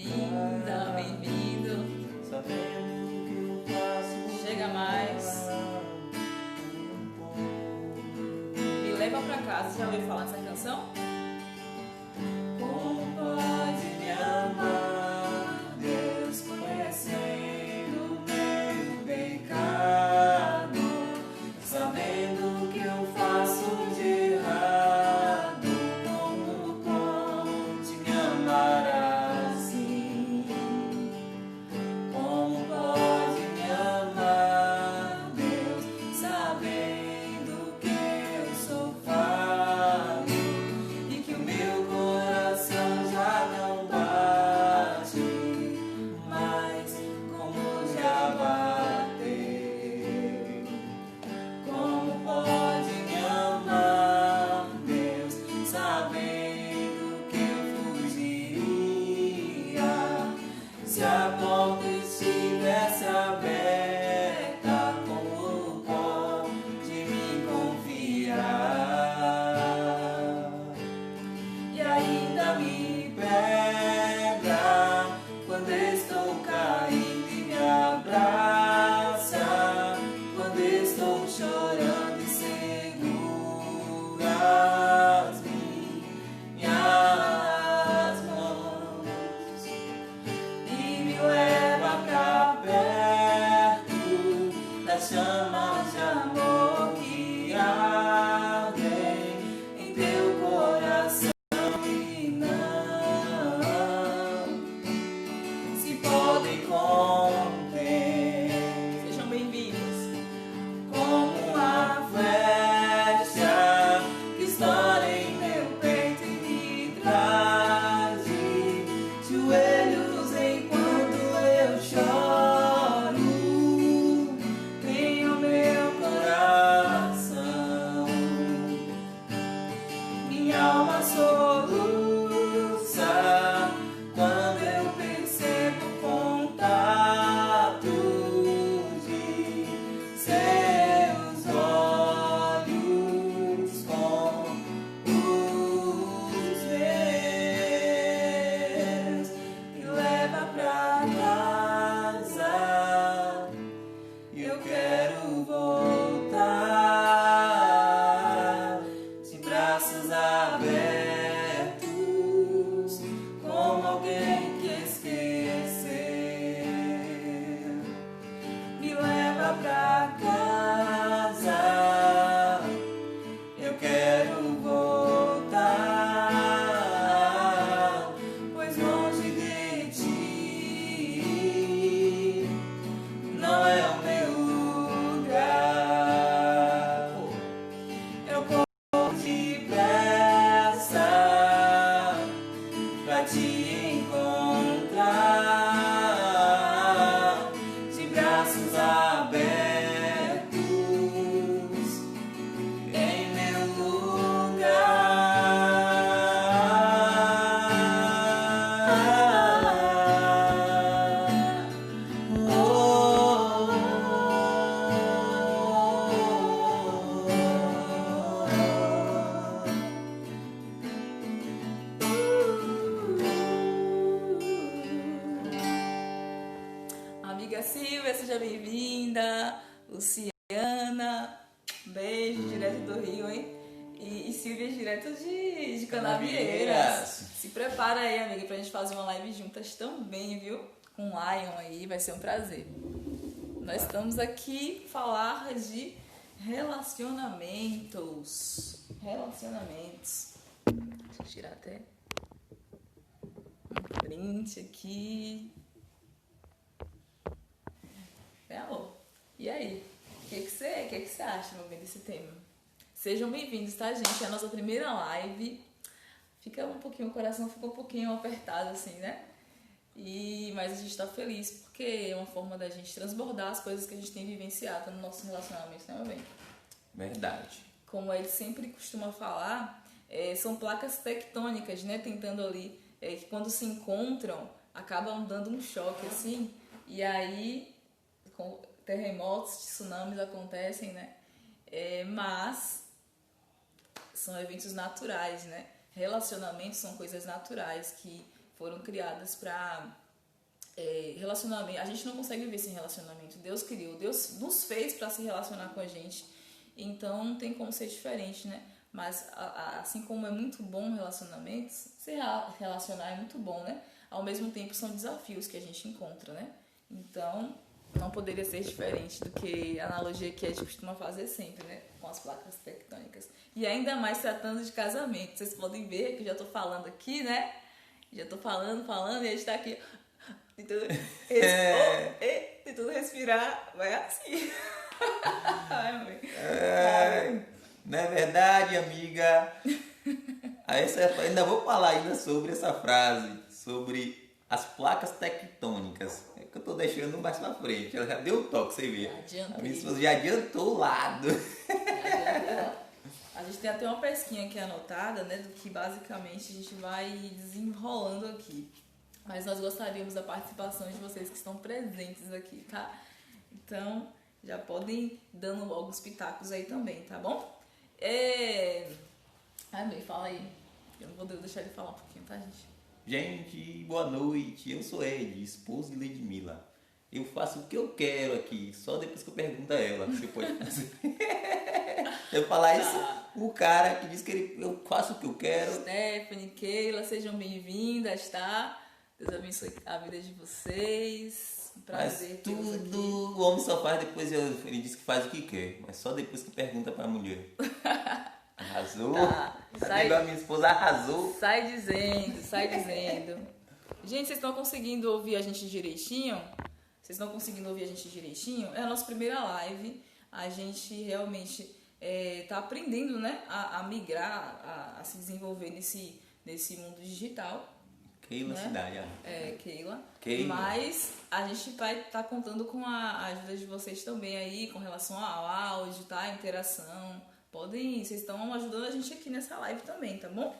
bem-vinda, bem-vindo. Chega mais. Me leva pra casa. Já ouviu falar dessa canção? Como pode me amar, Deus, conhecendo meu pecado, sabendo que eu faço de errado. Como pode me amar assim? Como pode me amar, Deus, sabendo que eu sou falho e que o meu coração já não bate mais como já bateu? Como pode me amar, Deus, sabendo que eu fugiria se a porta estivesse aberta? Como pode me confiar? E ainda me pega quando estou caindo e me abraça quando estou chorando e segura as minhas mãos e me leva pra perto das chamas de amor que ardem em teu coração e não se podem conter. Sejam bem-vindos. Como uma flecha que estoura em meu peito e me traz de joelhos enquanto eu choro em o meu coração. Minha alma soluça quando eu percebo o contato de seus olhos com os meus. Me leva pra casa, eu quero voltar de braços abertos, como alguém que esqueceu. Me leva pra casa, eu quero voltar, pois longe de ti não é o meu lugar. Eu corro depressa pra te encontrar, de braços abertos em meu lugar. Amiga Silvia, seja bem-vinda. Luciana, beijo, direto do Rio, hein? E Silvia, direto de Canavieiras. Se prepara aí, amiga, pra gente fazer uma live juntas também, viu? Com o Lion aí, vai ser um prazer. Nós estamos aqui falar de relacionamentos. Relacionamentos. Deixa eu tirar até um print aqui. Alô, e aí? O que você acha, meu bem, desse tema? Sejam bem-vindos, tá, gente? É a nossa primeira live. O coração fica um pouquinho apertado, assim, né? Mas a gente tá feliz porque é uma forma da gente transbordar as coisas que a gente tem vivenciado no nosso relacionamento, né, meu bem? Verdade. Como ele sempre costuma falar, são placas tectônicas, né? Tentando ali, que quando se encontram, acabam dando um choque, assim, e aí terremotos, tsunamis acontecem, né? Mas são eventos naturais, né? Relacionamentos são coisas naturais que foram criadas para relacionamento. A gente não consegue viver sem relacionamento. Deus criou, Deus nos fez para se relacionar com a gente. Então não tem como ser diferente, né? Mas assim como é muito bom relacionamentos, se relacionar é muito bom, né? Ao mesmo tempo são desafios que a gente encontra, né? Então não poderia ser diferente do que a analogia que a gente costuma fazer sempre, né? Com as placas tectônicas. E ainda mais tratando de casamento. Vocês podem ver que eu já tô falando aqui, né? Já tô falando, e a gente tá aqui tentando respirar. Vai assim. Ai, mãe. Não é verdade, amiga? Ainda vou falar ainda sobre essa frase, sobre as placas tectônicas. É que eu tô deixando mais pra frente. Ela já deu o toque, você vê. A minha esposa já adiantou o lado. A gente tem até uma pesquinha aqui anotada, né? Do que basicamente a gente vai desenrolando aqui. Mas nós gostaríamos da participação de vocês que estão presentes aqui, tá? Então, já podem ir dando alguns pitacos aí também, tá bom? Ai, bem, fala aí. Eu não vou deixar ele falar um pouquinho, tá, gente? Gente, boa noite. Eu sou Ed, esposo de Ludmilla. Eu faço o que eu quero aqui, só depois que eu pergunto a ela. Você pode fazer. Eu falar isso, o cara que diz que eu faço o que eu quero. Stephanie, Keila, sejam bem-vindas, tá? Deus abençoe a vida de vocês. Um prazer Mas tê-los aqui. tudo o homem só faz depois, ele diz que faz o que quer, mas só depois que pergunta pra mulher. Arrasou? A minha esposa arrasou. Sai dizendo. Gente, vocês estão conseguindo ouvir a gente direitinho? É a nossa primeira live. A gente realmente tá aprendendo, né? A migrar, a se desenvolver nesse mundo digital. Keila, né? cidade, Keila. Keila. Mas a gente vai estar contando com a ajuda de vocês também aí, com relação ao áudio, tá? A interação. Vocês estão ajudando a gente aqui nessa live também, tá bom?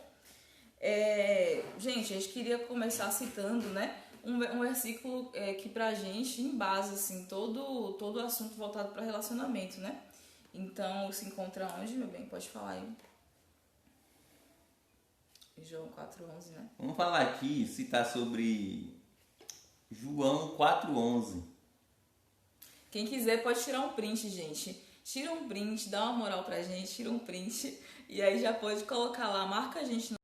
Gente, a gente queria começar citando, né? Um versículo que pra gente embasa, assim, todo o assunto voltado para relacionamento, né? Então, se encontra onde, meu bem? Pode falar aí. João 4,11, né? Vamos falar aqui, citar sobre João 4,11. Quem quiser pode tirar um print, gente. Tira um print, dá uma moral pra gente, tira um print. E aí já pode colocar lá, marca a gente no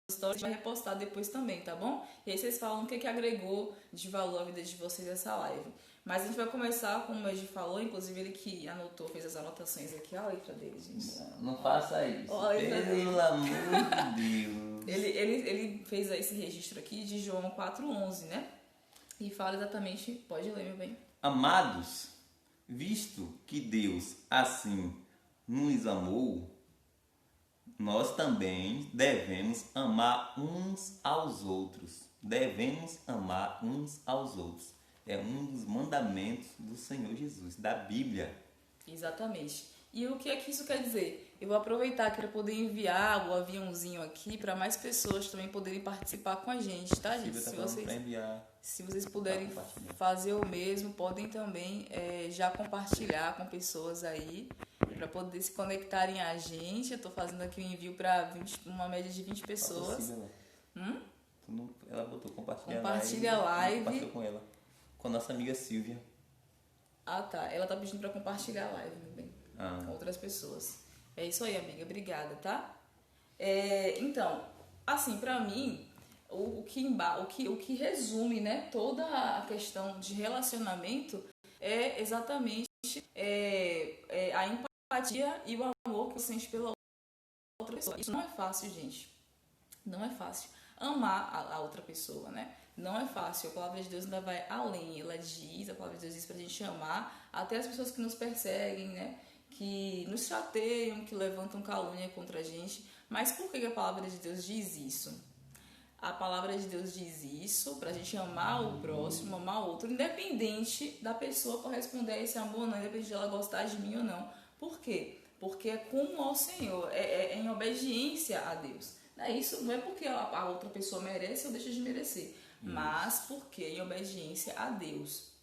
story, vai repostar depois também, tá bom? E aí vocês falam o que agregou de valor à vida de vocês essa live. Mas a gente vai começar, como o Ed falou, inclusive ele que anotou, fez as anotações aqui. Olha a letra dele, gente. Não faça isso. Olha a letra dele. Pelo amor de Deus. Ele fez esse registro aqui de João 4,11, né? E fala exatamente, pode ler, meu bem. Amados, visto que Deus assim nos amou, nós também devemos amar uns aos outros. Devemos amar uns aos outros. É um dos mandamentos do Senhor Jesus, da Bíblia. Exatamente. E o que é que isso quer dizer? Eu vou aproveitar para poder enviar o aviãozinho aqui para mais pessoas também poderem participar com a gente, tá, gente? Se vocês puderem fazer o mesmo, podem também já compartilhar com pessoas aí para poder se conectarem a gente. Eu tô fazendo aqui o envio para uma média de 20 pessoas. Ela botou compartilha a live. Compartilhou com ela. Com a nossa amiga Silvia. Ah, tá. Ela tá pedindo para compartilhar a live, meu bem. Com outras pessoas. É isso aí, amiga. Obrigada, tá? Então, assim, pra mim, o que resume, né, toda a questão de relacionamento é exatamente a empatia e o amor que você sente pela outra pessoa. Isso não é fácil, gente. Não é fácil. Amar a outra pessoa, né? Não é fácil. A palavra de Deus ainda vai além. A palavra de Deus diz pra gente amar até as pessoas que nos perseguem, né? Que nos chateiam, que levantam calúnia contra a gente. Mas por que a palavra de Deus diz isso? A palavra de Deus diz isso pra gente amar o próximo, amar o outro, independente da pessoa corresponder a esse amor ou não, independente de ela gostar de mim ou não. Por quê? Porque é como ao Senhor, é em obediência a Deus. Isso não é porque a outra pessoa merece ou deixa de merecer, mas porque em obediência a Deus.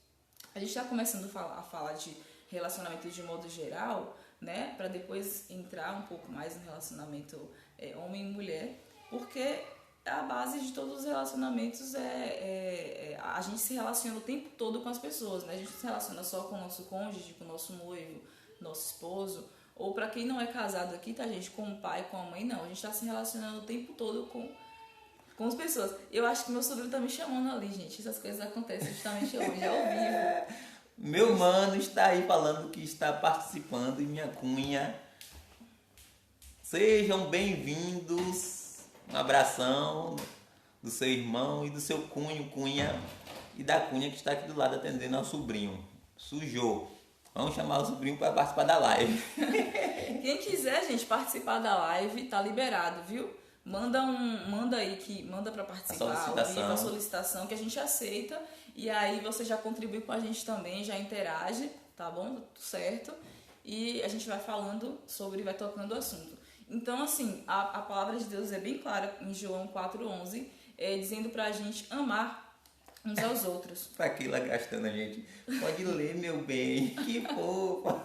A gente está começando a falar de relacionamento de modo geral, né, para depois entrar um pouco mais no relacionamento homem e mulher, porque a base de todos os relacionamentos a gente se relaciona o tempo todo com as pessoas, né? A gente não se relaciona só com o nosso cônjuge, com o nosso noivo, nosso esposo, ou para quem não é casado aqui, tá, gente? Com o pai, com a mãe, não. A gente tá se relacionando o tempo todo com as pessoas. Eu acho que meu sobrinho tá me chamando ali, gente. Essas coisas acontecem justamente hoje, ao vivo. Meu mano está aí falando que está participando e minha cunha. Sejam bem-vindos. Um abração do seu irmão e do seu cunha, e da cunha que está aqui do lado atendendo ao sobrinho. Sujou. Vamos chamar o sobrinho para participar da live. Quem quiser, gente, participar da live, tá liberado, viu? Manda para participar, a solicitação que a gente aceita, e aí você já contribui com a gente também, já interage, tá bom? Tudo certo. E a gente vai falando vai tocando o assunto. Então, assim, a palavra de Deus é bem clara em João 4,11, dizendo pra gente amar uns aos outros. Pra aquilo gastando a gente. Pode ler, meu bem. Que fofa.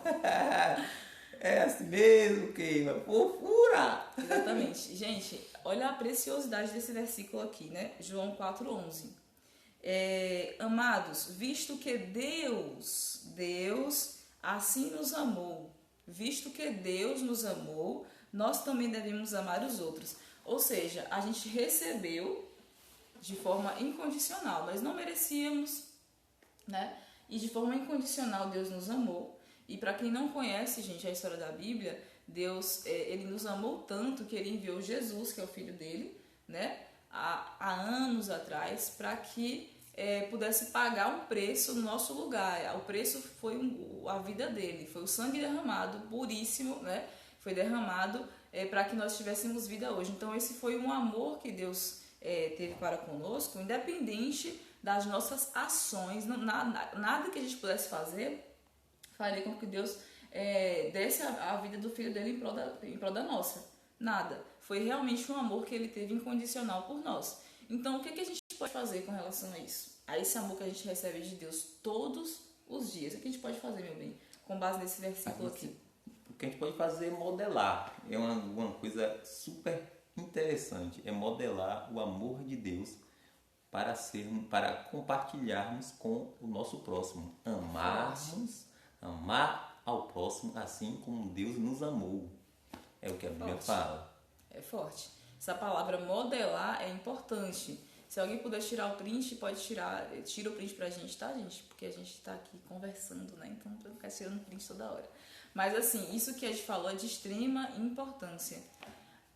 É assim mesmo, queima. Fofura. Exatamente. Gente, olha a preciosidade desse versículo aqui, né? João 4,11. Amados, visto que Deus assim nos amou. Visto que Deus nos amou, nós também devemos amar os outros. Ou seja, a gente recebeu de forma incondicional. Nós não merecíamos, né? E de forma incondicional Deus nos amou. E para quem não conhece, gente, a história da Bíblia, Deus, ele nos amou tanto que ele enviou Jesus, que é o filho dele, né? Há anos atrás, para que pudesse pagar um preço no nosso lugar. O preço foi a vida dele, foi o sangue derramado, puríssimo, né? Foi derramado para que nós tivéssemos vida hoje. Então esse foi um amor que Deus teve para conosco, independente das nossas ações. Nada que a gente pudesse fazer faria com que Deus desse a vida do filho dele em prol da nossa. Nada. Foi realmente um amor que ele teve incondicional por nós. Então, o que a gente pode fazer com relação a isso? A esse amor que a gente recebe de Deus todos os dias. O que a gente pode fazer, meu bem? Com base nesse versículo aqui. O que a gente pode fazer é modelar. É uma coisa super interessante. É modelar o amor de Deus para compartilharmos com o nosso próximo. Amar ao próximo assim como Deus nos amou. É o que a Bíblia fala. É forte. Essa palavra modelar é importante. Se alguém puder tirar o print, pode tirar. Tira o print pra gente, tá, gente? Porque a gente tá aqui conversando, né? Então não vai ficar tirando print toda hora. Mas assim, isso que a gente falou é de extrema importância.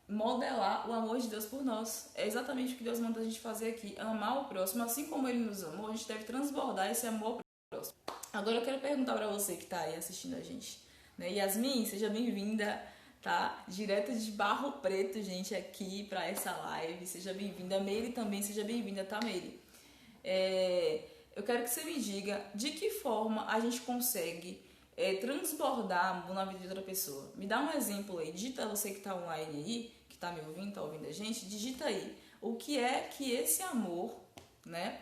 Modelar o amor de Deus por nós. É exatamente o que Deus manda a gente fazer aqui. Amar o próximo, assim como Ele nos amou, a gente deve transbordar esse amor pro próximo. Agora eu quero perguntar pra você que tá aí assistindo a gente, né? Yasmin, seja bem-vinda, tá? Direto de Barro Preto, gente, aqui pra essa live. Seja bem-vinda. Meire também, seja bem-vinda, tá, Meire? Eu quero que você me diga de que forma a gente consegue transbordar amor na vida de outra pessoa. Me dá um exemplo aí. Digita, você que tá online aí, que tá me ouvindo, tá ouvindo a gente, digita aí o que é que esse amor, né,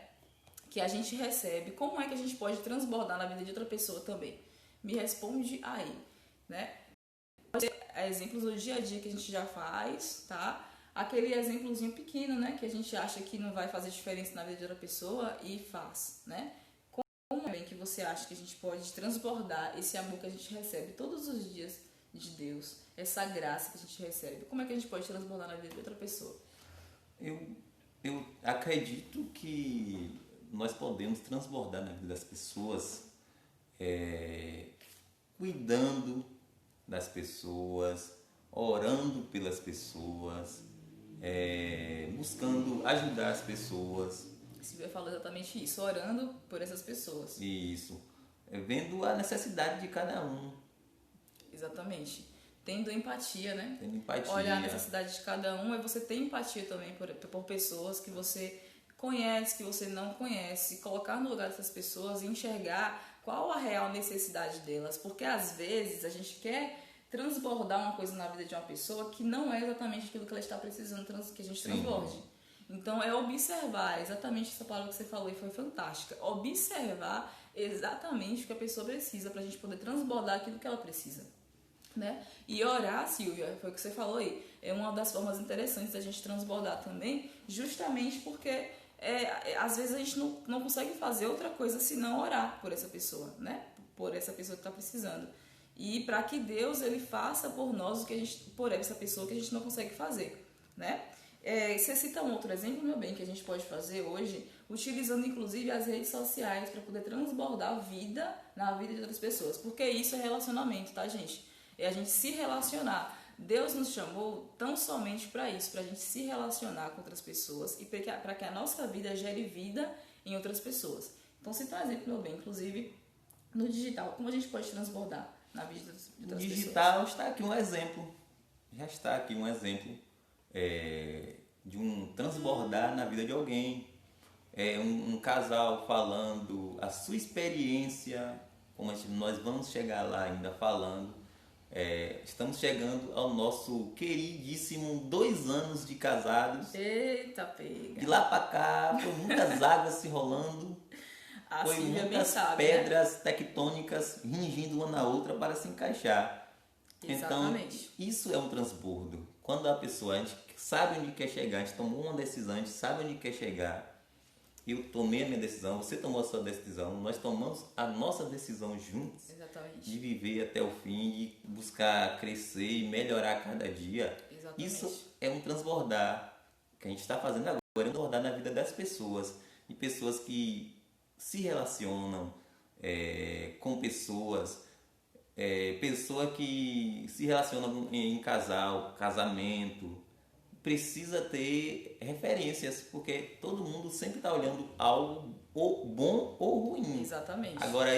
que a gente recebe, como é que a gente pode transbordar na vida de outra pessoa também. Me responde aí, né? Pode ser exemplos do dia a dia que a gente já faz, tá? Aquele exemplozinho pequeno, né, que a gente acha que não vai fazer diferença na vida de outra pessoa e faz, né? Como é que você acha que a gente pode transbordar esse amor que a gente recebe todos os dias de Deus, essa graça que a gente recebe? Como é que a gente pode transbordar na vida de outra pessoa? Eu acredito que nós podemos transbordar na vida das pessoas cuidando das pessoas, orando pelas pessoas, buscando ajudar as pessoas. Silvia falou exatamente isso, orando por essas pessoas. Isso. Vendo a necessidade de cada um. Exatamente. Tendo empatia, né? Tendo empatia. Olhar a necessidade de cada um é você ter empatia também por pessoas que você conhece, que você não conhece. Colocar no lugar dessas pessoas e enxergar qual a real necessidade delas. Porque às vezes a gente quer transbordar uma coisa na vida de uma pessoa que não é exatamente aquilo que ela está precisando que a gente transborde. Então é observar exatamente essa palavra que você falou e foi fantástica. Observar exatamente o que a pessoa precisa pra gente poder transbordar aquilo que ela precisa. né? E orar, Silvia, foi o que você falou aí, é uma das formas interessantes da gente transbordar também, justamente porque às vezes a gente não consegue fazer outra coisa senão orar por essa pessoa, né? Por essa pessoa que está precisando. E para que Deus ele faça por nós o que a gente, por essa pessoa que a gente não consegue fazer, né? Você cita um outro exemplo, meu bem, que a gente pode fazer hoje, utilizando inclusive as redes sociais para poder transbordar vida na vida de outras pessoas, porque isso é relacionamento, tá, gente? É a gente se relacionar. Deus nos chamou tão somente para isso, para a gente se relacionar com outras pessoas e para que a nossa vida gere vida em outras pessoas. Então, cita um exemplo, meu bem, inclusive no digital, como a gente pode transbordar na vida de outras pessoas. No digital está aqui um exemplo, já está aqui um exemplo de um transbordar na vida de alguém. Um casal falando a sua experiência, como nós vamos chegar lá ainda falando. Estamos chegando ao nosso queridíssimo 2 anos de casados. Eita, pega! De lá para cá, foi muitas águas se rolando, foi muitas pedras tectônicas ringindo uma na outra para se encaixar. Exatamente. Então, isso é um transbordo. Quando a pessoa, a gente sabe onde quer chegar, a gente tomou uma decisão, a gente sabe onde quer chegar. Eu tomei a minha decisão, você tomou a sua decisão, nós tomamos a nossa decisão juntos. Exatamente. De viver até o fim, de buscar crescer e melhorar cada dia. Exatamente. Isso é um transbordar que a gente está fazendo agora, é um transbordar na vida das pessoas, de pessoas que se relacionam com pessoas, pessoa que se relaciona em casal, casamento, precisa ter referências, porque todo mundo sempre está olhando algo ou bom ou ruim. Exatamente. Agora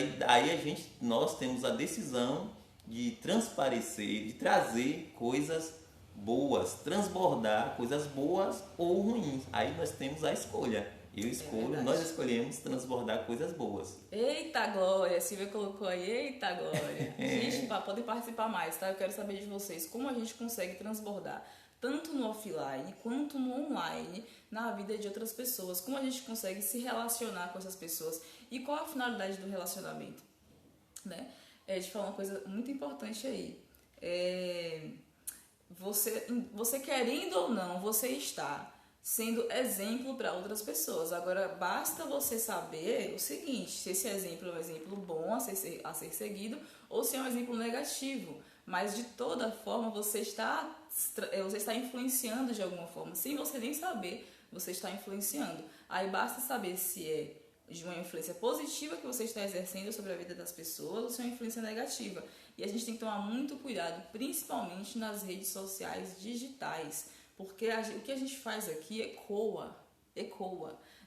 nós temos a decisão de transparecer, de trazer coisas boas, transbordar coisas boas ou ruins. Aí nós temos a escolha. Eu escolho, nós escolhemos transbordar coisas boas. Eita glória, a Silvia colocou aí, eita glória. Gente, podem participar mais, tá? Eu quero saber de vocês como a gente consegue transbordar tanto no offline quanto no online, na vida de outras pessoas. Como a gente consegue se relacionar com essas pessoas e qual a finalidade do relacionamento, né? De falar uma coisa muito importante aí. Você querendo ou não, você está sendo exemplo para outras pessoas. Agora, basta você saber o seguinte, se esse exemplo é um exemplo bom a ser seguido ou se é um exemplo negativo. Mas, de toda forma, você está influenciando de alguma forma. Sem você nem saber, você está influenciando. Aí basta saber se é de uma influência positiva que você está exercendo sobre a vida das pessoas ou se é uma influência negativa. E a gente tem que tomar muito cuidado, principalmente nas redes sociais digitais. Porque o que a gente faz aqui ecoa,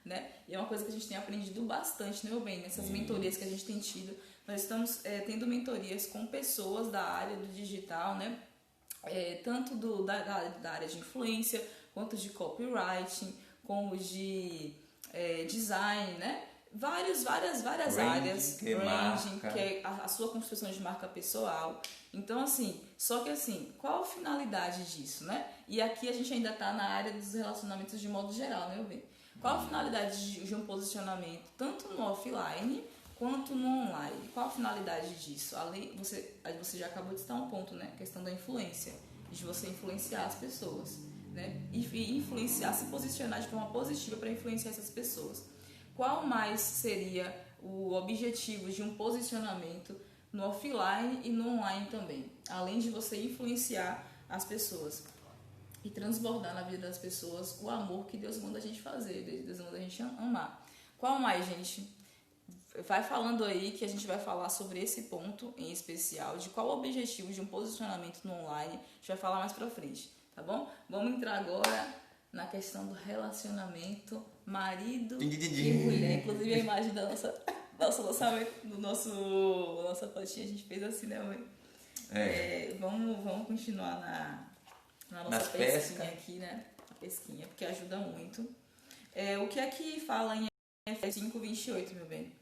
né? E é uma coisa que a gente tem aprendido bastante, né, meu bem? Nessas mentorias que a gente tem tido. Nós estamos tendo mentorias com pessoas da área do digital, né? Tanto da área de influência, quanto de copywriting, como de design, né? Várias áreas, branding, que é a sua construção de marca pessoal. Então, assim, só que assim, qual a finalidade disso, né? E aqui a gente ainda está na área dos relacionamentos de modo geral, né, meu bem? Qual a finalidade de um posicionamento, tanto no offline quanto no online? Qual a finalidade disso? Além, você já acabou de citar um ponto, né? A questão da influência, de você influenciar as pessoas, né? E influenciar, se posicionar de forma positiva para influenciar essas pessoas. Qual mais seria o objetivo de um posicionamento no offline e no online também? Além de você influenciar as pessoas e transbordar na vida das pessoas o amor que Deus manda a gente fazer, Deus manda a gente amar. Qual mais, gente? Vai falando aí que a gente vai falar sobre esse ponto em especial, de qual o objetivo de um posicionamento no online, a gente vai falar mais pra frente, tá bom? Vamos entrar agora na questão do relacionamento marido e mulher. Inclusive a imagem da nosso lançamento, nossa fotinha, a gente fez assim, né, mãe? Vamos continuar na nossa pesquinha aqui, né? A pesquinha, porque ajuda muito. O que é que fala em Efésios 5:28, meu bem?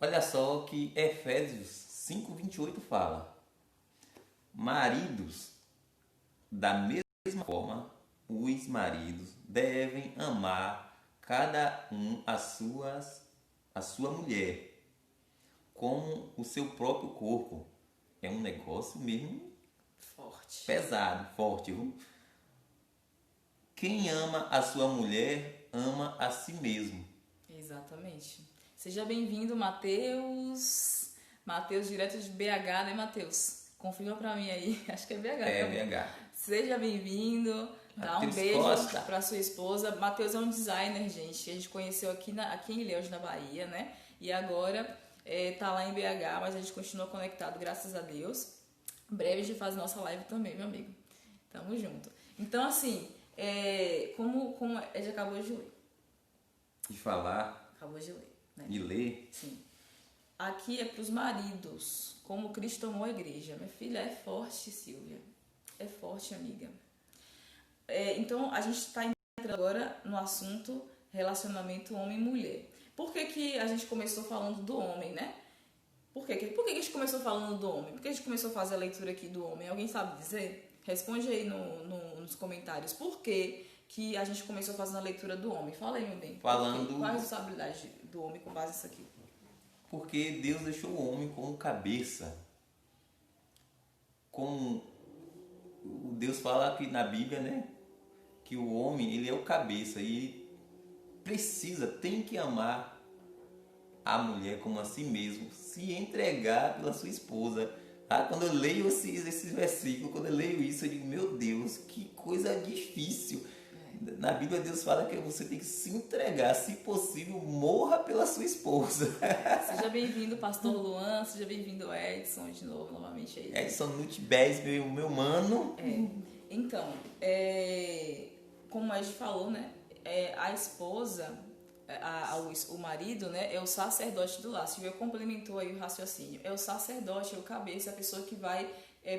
Olha só o que Efésios 5:28 fala. Maridos, da mesma forma, os maridos devem amar cada um a sua mulher, como o seu próprio corpo. é um negócio mesmo Forte. pesado, forte, viu? Quem ama a sua mulher, ama a si mesmo. Exatamente. Seja bem-vindo, Matheus. Matheus, direto de BH, né, Matheus? Confirma pra mim aí. Acho que é BH. É, também. BH. Seja bem-vindo. Dá um Matheus beijo Costa. pra sua esposa. Matheus é um designer, gente, que a gente conheceu aqui em Ilhéus, na Bahia, né? E agora tá lá em BH, mas a gente continua conectado, graças a Deus. Em breve a gente faz nossa live também, meu amigo. Tamo junto. Então, assim, como a gente acabou de ler. De falar, Acabou de ler, né? de ler. Sim. Aqui é pros maridos, como Cristo amou a igreja. Minha filha é forte, Silvia. É forte, amiga. Então, a gente está entrando agora no assunto relacionamento homem e mulher. Por que a gente começou falando do homem, né? Por que a gente começou falando do homem? Por que a gente começou a fazer a leitura aqui do homem? Alguém sabe dizer? Responde aí nos comentários. Por que a gente começou fazendo a leitura do homem? Fala aí, meu bem. Falando... Qual a responsabilidade do homem com base nisso aqui? Porque Deus deixou o homem como cabeça. Como Deus fala aqui na Bíblia, né? Que o homem, ele é o cabeça e tem que amar a mulher como a si mesmo, se entregar pela sua esposa. Quando eu leio esses versículos, quando eu leio isso, eu digo, meu Deus, que coisa difícil. Na Bíblia Deus fala que você tem que se entregar, se possível, morra pela sua esposa. Seja bem-vindo, pastor Luan, seja bem-vindo, Edson, novamente aí. Edson Nutibés, meu mano. Então, como a gente falou, né, a esposa, o marido, né, é o sacerdote do lar. Silvia complementou aí o raciocínio. É o sacerdote, é o cabeça, é a pessoa que vai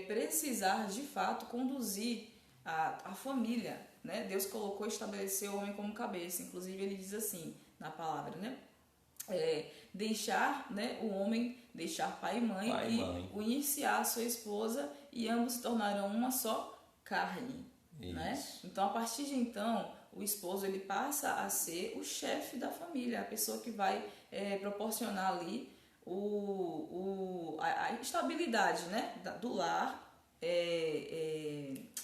precisar, de fato, conduzir a família, né? Deus colocou e estabeleceu o homem como cabeça. Inclusive, ele diz assim, na palavra, né? Deixar, né, o homem deixar pai e mãe iniciar a sua esposa e ambos se tornarão uma só carne, né? Então, a partir de então, o esposo ele passa a ser o chefe da família, a pessoa que vai proporcionar ali a estabilidade, né, do lar.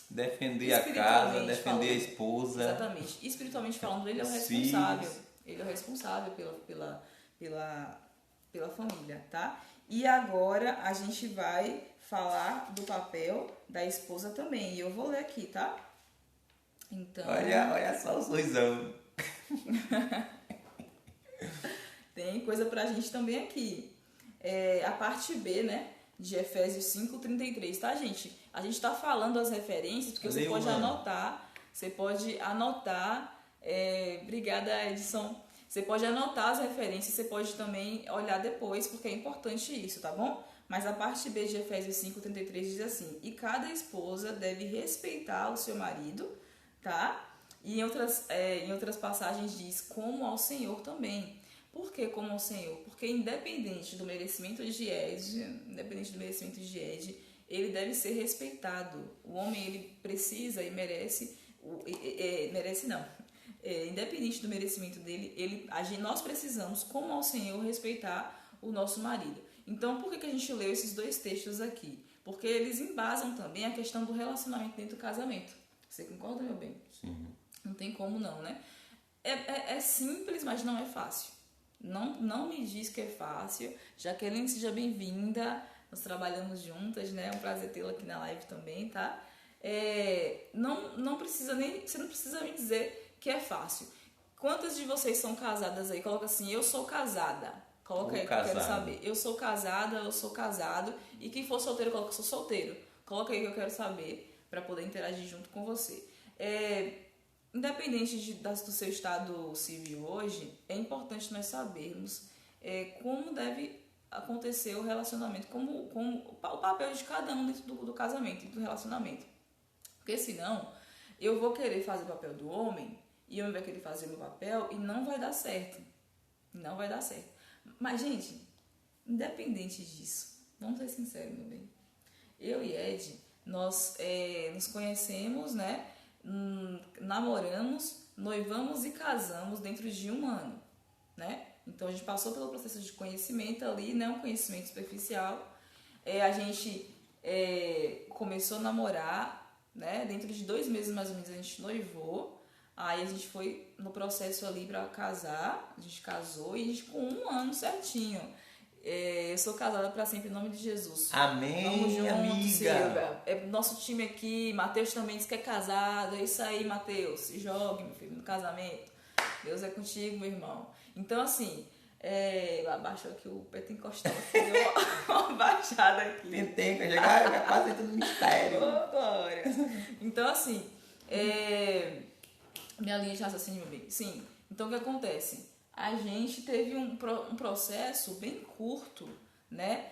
Defender a casa, defender a esposa. Exatamente. Espiritualmente falando, ele é o responsável. Filhos. Ele é o responsável pela família, tá? E agora a gente vai falar do papel da esposa também. E eu vou ler aqui, tá? Então... Olha só o sorrisão. Tem coisa pra gente também aqui. A parte B, né? De Efésios 5:33, tá, gente? A gente tá falando as referências, porque você pode anotar. Você pode anotar. Obrigada, Edson. Você pode anotar as referências, você pode também olhar depois, porque é importante isso, tá bom? Mas a parte B de Efésios 5:33 diz assim: e cada esposa deve respeitar o seu marido, tá? E em outras passagens diz como ao Senhor também. Por que como ao Senhor? Porque independente do merecimento de Ed, ele deve ser respeitado. O homem, ele precisa e merece, independente do merecimento dele, nós precisamos, como ao Senhor, respeitar o nosso marido. Então, por que a gente leu esses dois textos aqui? Porque eles embasam também a questão do relacionamento dentro do casamento. Você concorda, meu bem? Sim. Não tem como não, né? É simples, mas não é fácil. Não me diz que é fácil. Jaqueline, seja bem-vinda. Nós trabalhamos juntas, né? É um prazer tê-la aqui na live também, tá? Você não precisa me dizer que é fácil. Quantas de vocês são casadas aí? Coloca assim, eu sou casada. Coloca aí que eu quero saber. Eu sou casada, eu sou casado. E quem for solteiro, coloca sou solteiro. Coloca aí que eu quero saber para poder interagir junto com você. Independente do seu estado civil hoje, é importante nós sabermos como deve acontecer o relacionamento, como o papel de cada um dentro do casamento, do relacionamento. Porque senão, eu vou querer fazer o papel do homem e o homem vai querer fazer o meu papel e não vai dar certo. Não vai dar certo. Mas, gente, independente disso, vamos ser sinceros, meu bem. Eu e Ed, nós nos conhecemos, né? Namoramos, noivamos e casamos dentro de 1 ano, né? Então a gente passou pelo processo de conhecimento ali, né? Um conhecimento superficial, a gente começou a namorar, né? Dentro de 2 meses mais ou menos a gente noivou. Aí a gente foi no processo ali pra casar, a gente casou e a gente com 1 ano certinho. Eu sou casada pra sempre em nome de Jesus. Amém, Vamos juntos, amiga. Silvia. Nosso time aqui, Matheus também diz que é casado. É isso aí, Matheus. Se jogue, meu filho, no casamento. Deus é contigo, meu irmão. Então, assim, abaixou aqui o pé, tem encostado aqui, deu uma baixada aqui. Tentei chegar quase dentro do mistério. Ô, glória. Então, assim, minha linha de raciocínio, meu bem. Sim. Então, o que acontece? A gente teve um processo bem curto, né?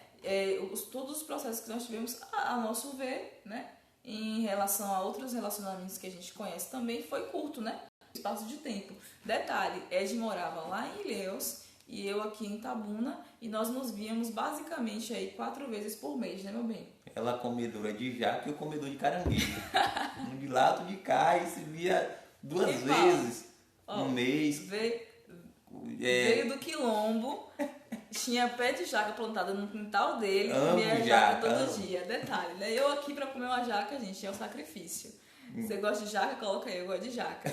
Todos os processos que nós tivemos, a nosso ver, né? Em relação a outros relacionamentos que a gente conhece também, foi curto, né? Espaço de tempo. Detalhe, Ed morava lá em Ilhéus e eu aqui em Itabuna e nós nos víamos basicamente aí 4 vezes por mês, né, meu bem? Ela comedora de jaca e eu comedor de caranguejo. Um de lá, outro de cá, e se via 2 vezes no mês. Veio do quilombo, tinha pé de jaca plantada no quintal dele, Amo comia jaca todo amo. dia. Detalhe, né? Eu aqui pra comer uma jaca, gente, é um sacrifício. Você gosta de jaca? Coloca aí, eu gosto de jaca.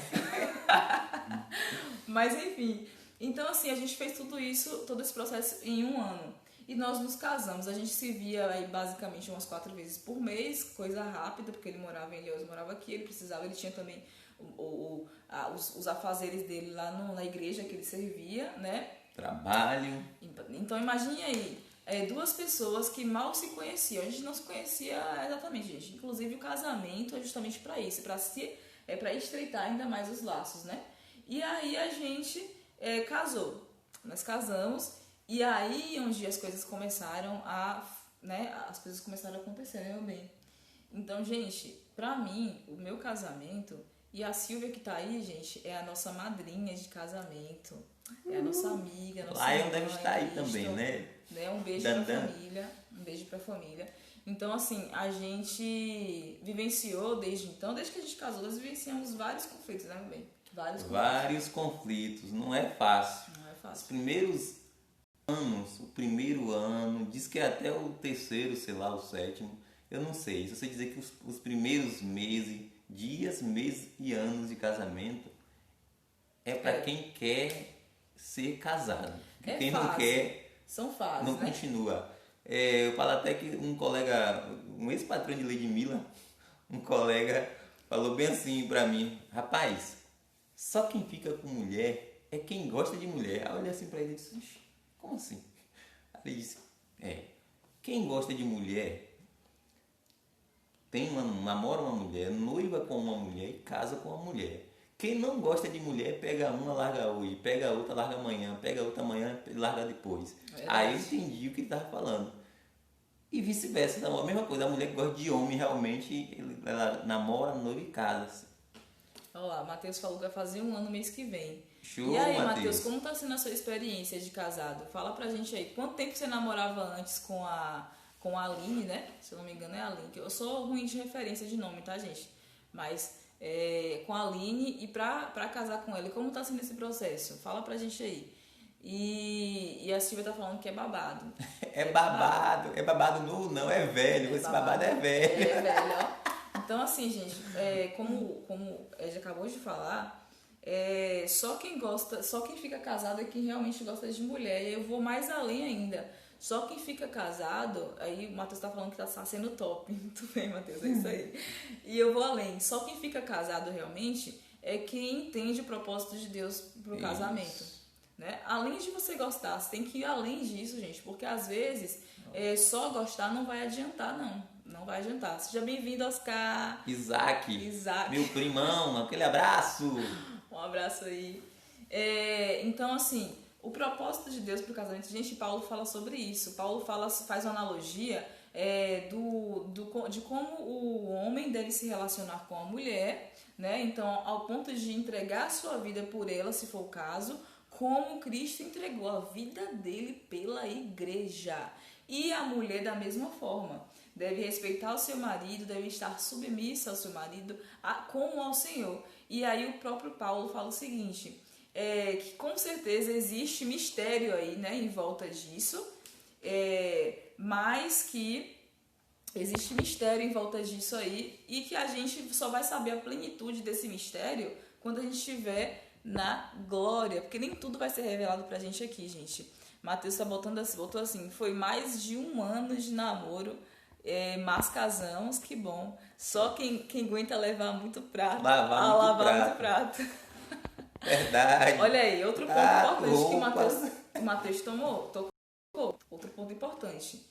Mas enfim, então assim, a gente fez tudo isso, todo esse processo em 1 ano. E nós nos casamos. A gente se via aí basicamente umas 4 vezes por mês, coisa rápida, porque ele morava em Ilhéus, eu morava aqui, ele tinha também os afazeres dele lá na igreja que ele servia, né? Trabalho. Então imagine aí, 2 pessoas que mal se conheciam. A gente não se conhecia exatamente, gente. Inclusive o casamento é justamente para isso, para estreitar ainda mais os laços, né? E aí a gente casou. Nós casamos e aí onde as coisas começaram as coisas começaram a acontecer, né, meu bem? Então, gente, pra mim, o meu casamento, e a Silvia que tá aí, gente, é a nossa madrinha de casamento, é a nossa amiga, a nossa Lion deve estar aí também, né? Um beijo pra família. Então, assim, a gente vivenciou desde que a gente casou, nós vivenciamos vários conflitos, né, meu bem? Vários conflitos, não é fácil. Não é Os fácil. primeiros anos, o primeiro ano, diz que até o terceiro, sei lá, o sétimo, eu não sei. Só sei dizer que os primeiros meses, dias, meses e anos de casamento é para quem quer ser casado. Quem fase. não quer, são fases, não né? continua. Eu falo até que um colega, um ex-patrão de Ludmilla, um colega falou bem assim pra mim: rapaz, só quem fica com mulher é quem gosta de mulher. Aí eu olhei assim pra ele e disse: "Oxi, como assim?" Aí ele disse: quem gosta de mulher namora uma mulher, noiva com uma mulher e casa com uma mulher. Quem não gosta de mulher, pega uma, larga hoje, pega outra, larga amanhã, pega outra amanhã, larga depois. Aí eu entendi o que ele estava falando. E vice-versa, então, a mesma coisa, a mulher que gosta de homem realmente, ela namora, noiva e casa. Olha lá, Matheus falou que vai fazer 1 ano mês que vem. Show, e aí, Matheus, Matheus, como tá sendo a sua experiência de casado? Fala pra gente aí, quanto tempo você namorava antes com a Aline, né? Se eu não me engano é a Aline, que eu sou ruim de referência de nome, tá, gente? Mas com a Aline e pra casar com ela, como tá sendo esse processo? Fala pra gente aí. E a Silvia tá falando que é babado. É babado novo não, é velho, esse babado é velho. É velho, ó. Então, assim, gente, como a Ed acabou de falar, só quem fica casado é quem realmente gosta de mulher. E eu vou mais além ainda. Só quem fica casado, aí o Matheus tá falando que tá sendo top. Muito bem, Matheus, é isso aí. E eu vou além. Só quem fica casado realmente é quem entende o propósito de Deus pro casamento. Né? Além de você gostar, você tem que ir além disso, gente. Porque às vezes só gostar não vai adiantar, não. Não vai adiantar. Seja bem-vindo, Oscar. Isaac. Meu primão, aquele abraço. Um abraço aí. Então, assim, o propósito de Deus para o casamento, gente, Paulo fala sobre isso. Paulo faz uma analogia de como o homem deve se relacionar com a mulher, né? Então, ao ponto de entregar a sua vida por ela, se for o caso, como Cristo entregou a vida dele pela igreja. E a mulher da mesma forma. Deve respeitar o seu marido, deve estar submissa ao seu marido, como ao Senhor. E aí o próprio Paulo fala o seguinte, que com certeza existe mistério aí, né, em volta disso. mas que existe mistério em volta disso aí e que a gente só vai saber a plenitude desse mistério quando a gente estiver na glória, porque nem tudo vai ser revelado pra gente aqui, gente. Mateus tá botou assim, foi mais de 1 ano de namoro, mas casamos, que bom. Só quem aguenta levar muito prato, lavar muito prato. Verdade. Olha aí, outro ponto importante que o Mateus tocou. Outro ponto importante.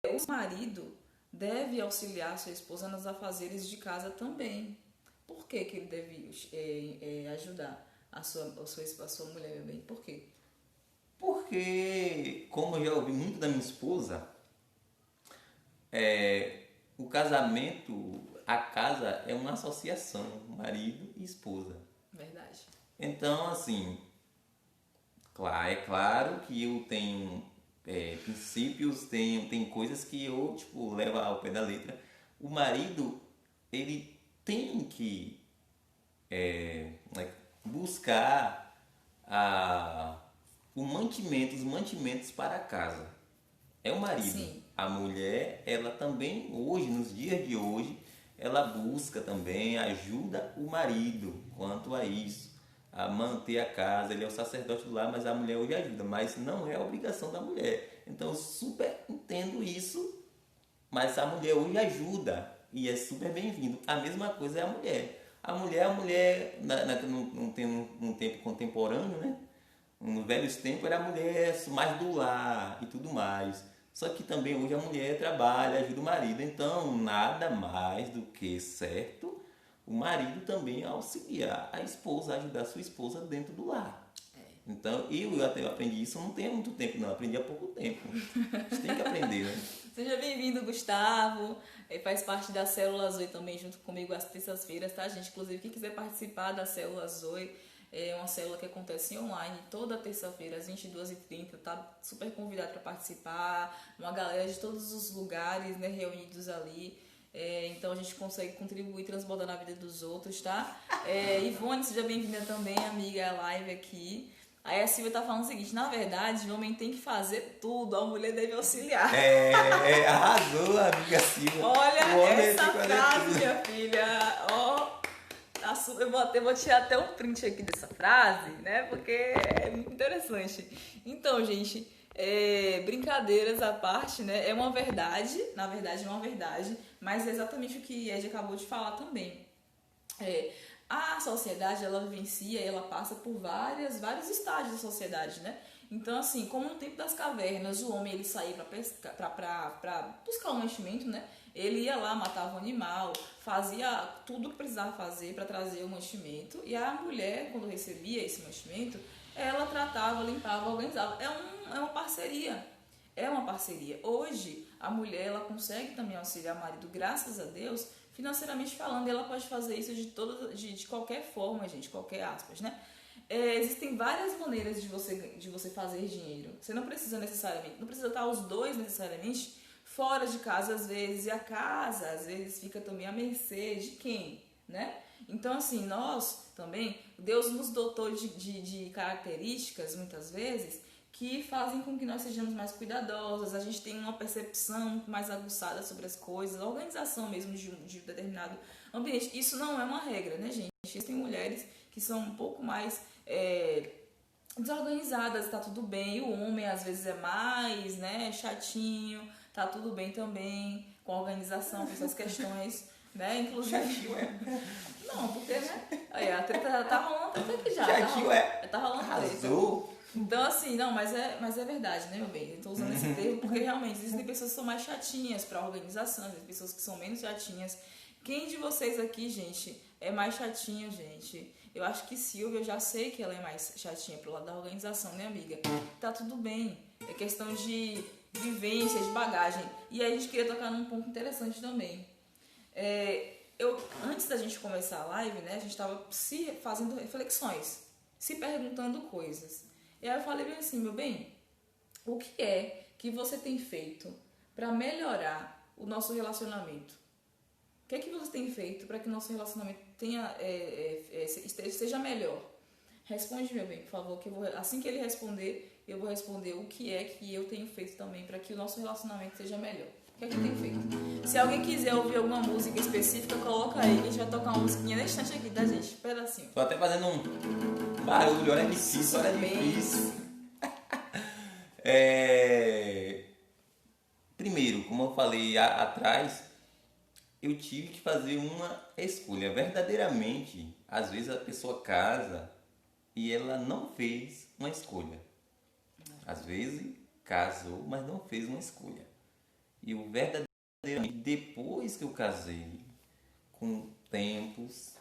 O marido deve auxiliar sua esposa nos afazeres de casa também. Por que ele deve ajudar a sua mulher, meu bem? Por quê? Porque, como eu já ouvi muito da minha esposa, o casamento, a casa é uma associação, marido e esposa. Verdade. Então, assim, é claro que eu tenho princípios, tem coisas que eu, tipo, levo ao pé da letra. O marido, ele tem que buscar os mantimentos para a casa. É o marido. Sim. A mulher, ela também, hoje, nos dias de hoje, ela busca também, ajuda o marido quanto a isso, a manter a casa. Ele é o sacerdote do lar, mas a mulher hoje ajuda, mas não é a obrigação da mulher. Então eu super entendo isso, mas a mulher hoje ajuda e é super bem-vindo. A mesma coisa é a mulher. A mulher num tempo contemporâneo, né? Nos velhos tempos era a mulher mais do lar e tudo mais. Só que também hoje a mulher trabalha, ajuda o marido. Então, nada mais do que certo o marido também auxiliar a esposa, ajudar a sua esposa dentro do lar. Então, eu até aprendi isso não tem muito tempo, não. Aprendi há pouco tempo. A gente tem que aprender, né? Seja bem-vindo, Gustavo. Faz parte da Célula Zoe também, junto comigo às terças-feiras, tá, gente? Inclusive, quem quiser participar da Célula Zoe, é uma célula que acontece online toda terça-feira às 22h30, tá super convidado para participar, uma galera de todos os lugares, né, reunidos ali, então a gente consegue contribuir, transbordar na vida dos outros, tá? Ivone, seja bem-vinda também, amiga, à live aqui. Aí a Silvia tá falando o seguinte, na verdade, o homem tem que fazer tudo, a mulher deve auxiliar. Arrasou, amiga Silvia. Olha essa frase, minha filha, ó... Eu vou tirar até um print aqui dessa frase, né? Porque é muito interessante. Então, gente, brincadeiras à parte, né? É uma verdade, na verdade é uma verdade, mas é exatamente o que Ed acabou de falar também. A sociedade, ela vivencia, ela passa por vários estágios da sociedade, né? Então, assim, como no tempo das cavernas, o homem ele saía para buscar um mantimento, né? Ele ia lá, matava um animal, fazia tudo que precisava fazer para trazer o mantimento. E a mulher, quando recebia esse mantimento, ela tratava, limpava, organizava. É uma parceria. É uma parceria. Hoje, a mulher ela consegue também auxiliar o marido, graças a Deus, financeiramente falando. E ela pode fazer isso de qualquer forma, gente, qualquer aspas, né? Existem várias maneiras de você fazer dinheiro. Você não precisa estar os dois necessariamente fora de casa às vezes, e a casa às vezes fica também à mercê de quem, né? Então, assim, nós também, Deus nos dotou de características, muitas vezes, que fazem com que nós sejamos mais cuidadosas, a gente tem uma percepção mais aguçada sobre as coisas, a organização mesmo de um determinado ambiente. Isso não é uma regra, né, gente? Existem mulheres que são um pouco mais desorganizadas, tá tudo bem, e o homem às vezes é mais, né, chatinho, tá tudo bem também, com a organização, com essas questões, né, inclusive... Chatinho Não, porque, né, aí, a treta tá rolando treta aqui já. Chatinho tá rolando treta. Arrasou. Então, assim, não, mas é verdade, né, meu bem? Eu tô usando esse termo porque realmente existem pessoas que são mais chatinhas pra organização, existem pessoas que são menos chatinhas. Quem de vocês aqui, gente, é mais chatinho, gente? Eu acho que Silvia, eu já sei que ela é mais chatinha pro lado da organização, né, amiga? Tá tudo bem. É questão de vivência, de bagagem. E aí a gente queria tocar num ponto interessante também. Antes da gente começar a live, né, a gente tava fazendo reflexões, se perguntando coisas. E aí eu falei bem assim, meu bem, o que é que você tem feito para melhorar o nosso relacionamento? O que é que você tem feito para que o nosso relacionamento seja melhor? Responde, meu bem, por favor, que assim que ele responder, eu vou responder o que é que eu tenho feito também para que o nosso relacionamento seja melhor. O que é que eu tenho feito? Se alguém quiser ouvir alguma música específica, coloca aí que a gente vai tocar uma musiquinha nesse instante aqui, tá, gente? Um pedacinho. Tô até fazendo um barulho, olha difícil, olha difícil. Primeiro, como eu falei atrás, eu tive que fazer uma escolha. Verdadeiramente, às vezes a pessoa casa e ela não fez uma escolha. Às vezes casou, mas não fez uma escolha. E eu verdadeiramente, depois que eu casei, com tempos,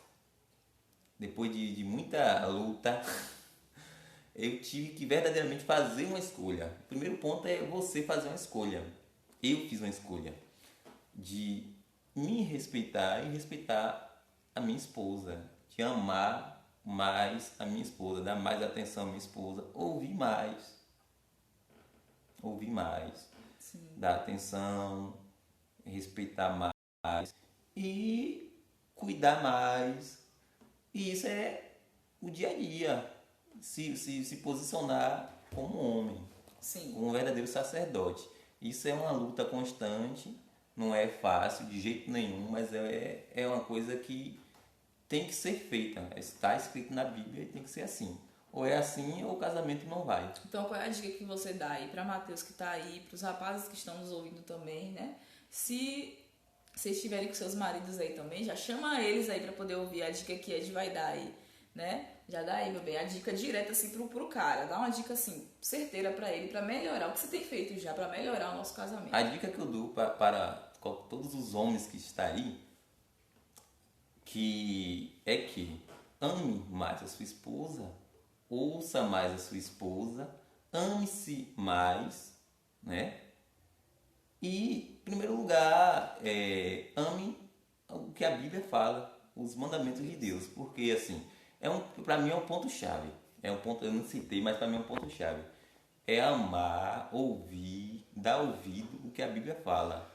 depois de muita luta, eu tive que verdadeiramente fazer uma escolha. O primeiro ponto é você fazer uma escolha. Eu fiz uma escolha de me respeitar e respeitar a minha esposa, de amar mais a minha esposa, dar mais atenção à minha esposa, ouvir mais, Sim. dar atenção, respeitar mais e cuidar mais. E isso é o dia a dia, se posicionar como homem, Sim. como um verdadeiro sacerdote. Isso é uma luta constante, não é fácil de jeito nenhum, mas é uma coisa que tem que ser feita. Está escrito na Bíblia e tem que ser assim. Ou é assim ou o casamento não vai. Então, qual é a dica que você dá aí para Matheus que está aí, para os rapazes que estão nos ouvindo também, né? Se vocês estiverem com seus maridos aí também, já chama eles aí para poder ouvir a dica que Ed vai dar aí, né? Já dá aí, meu bem, a dica direta assim pro cara. Dá uma dica assim, certeira para ele, para melhorar. O que você tem feito já para melhorar o nosso casamento? A dica que eu dou para todos os homens que estão aí, que ame mais a sua esposa, ouça mais a sua esposa, ame-se mais, né? E, em primeiro lugar, ame o que a Bíblia fala, os mandamentos de Deus, porque assim, para mim é um ponto-chave. É um ponto, eu não citei, mas para mim é um ponto-chave. É amar, ouvir, dar ouvido o que a Bíblia fala.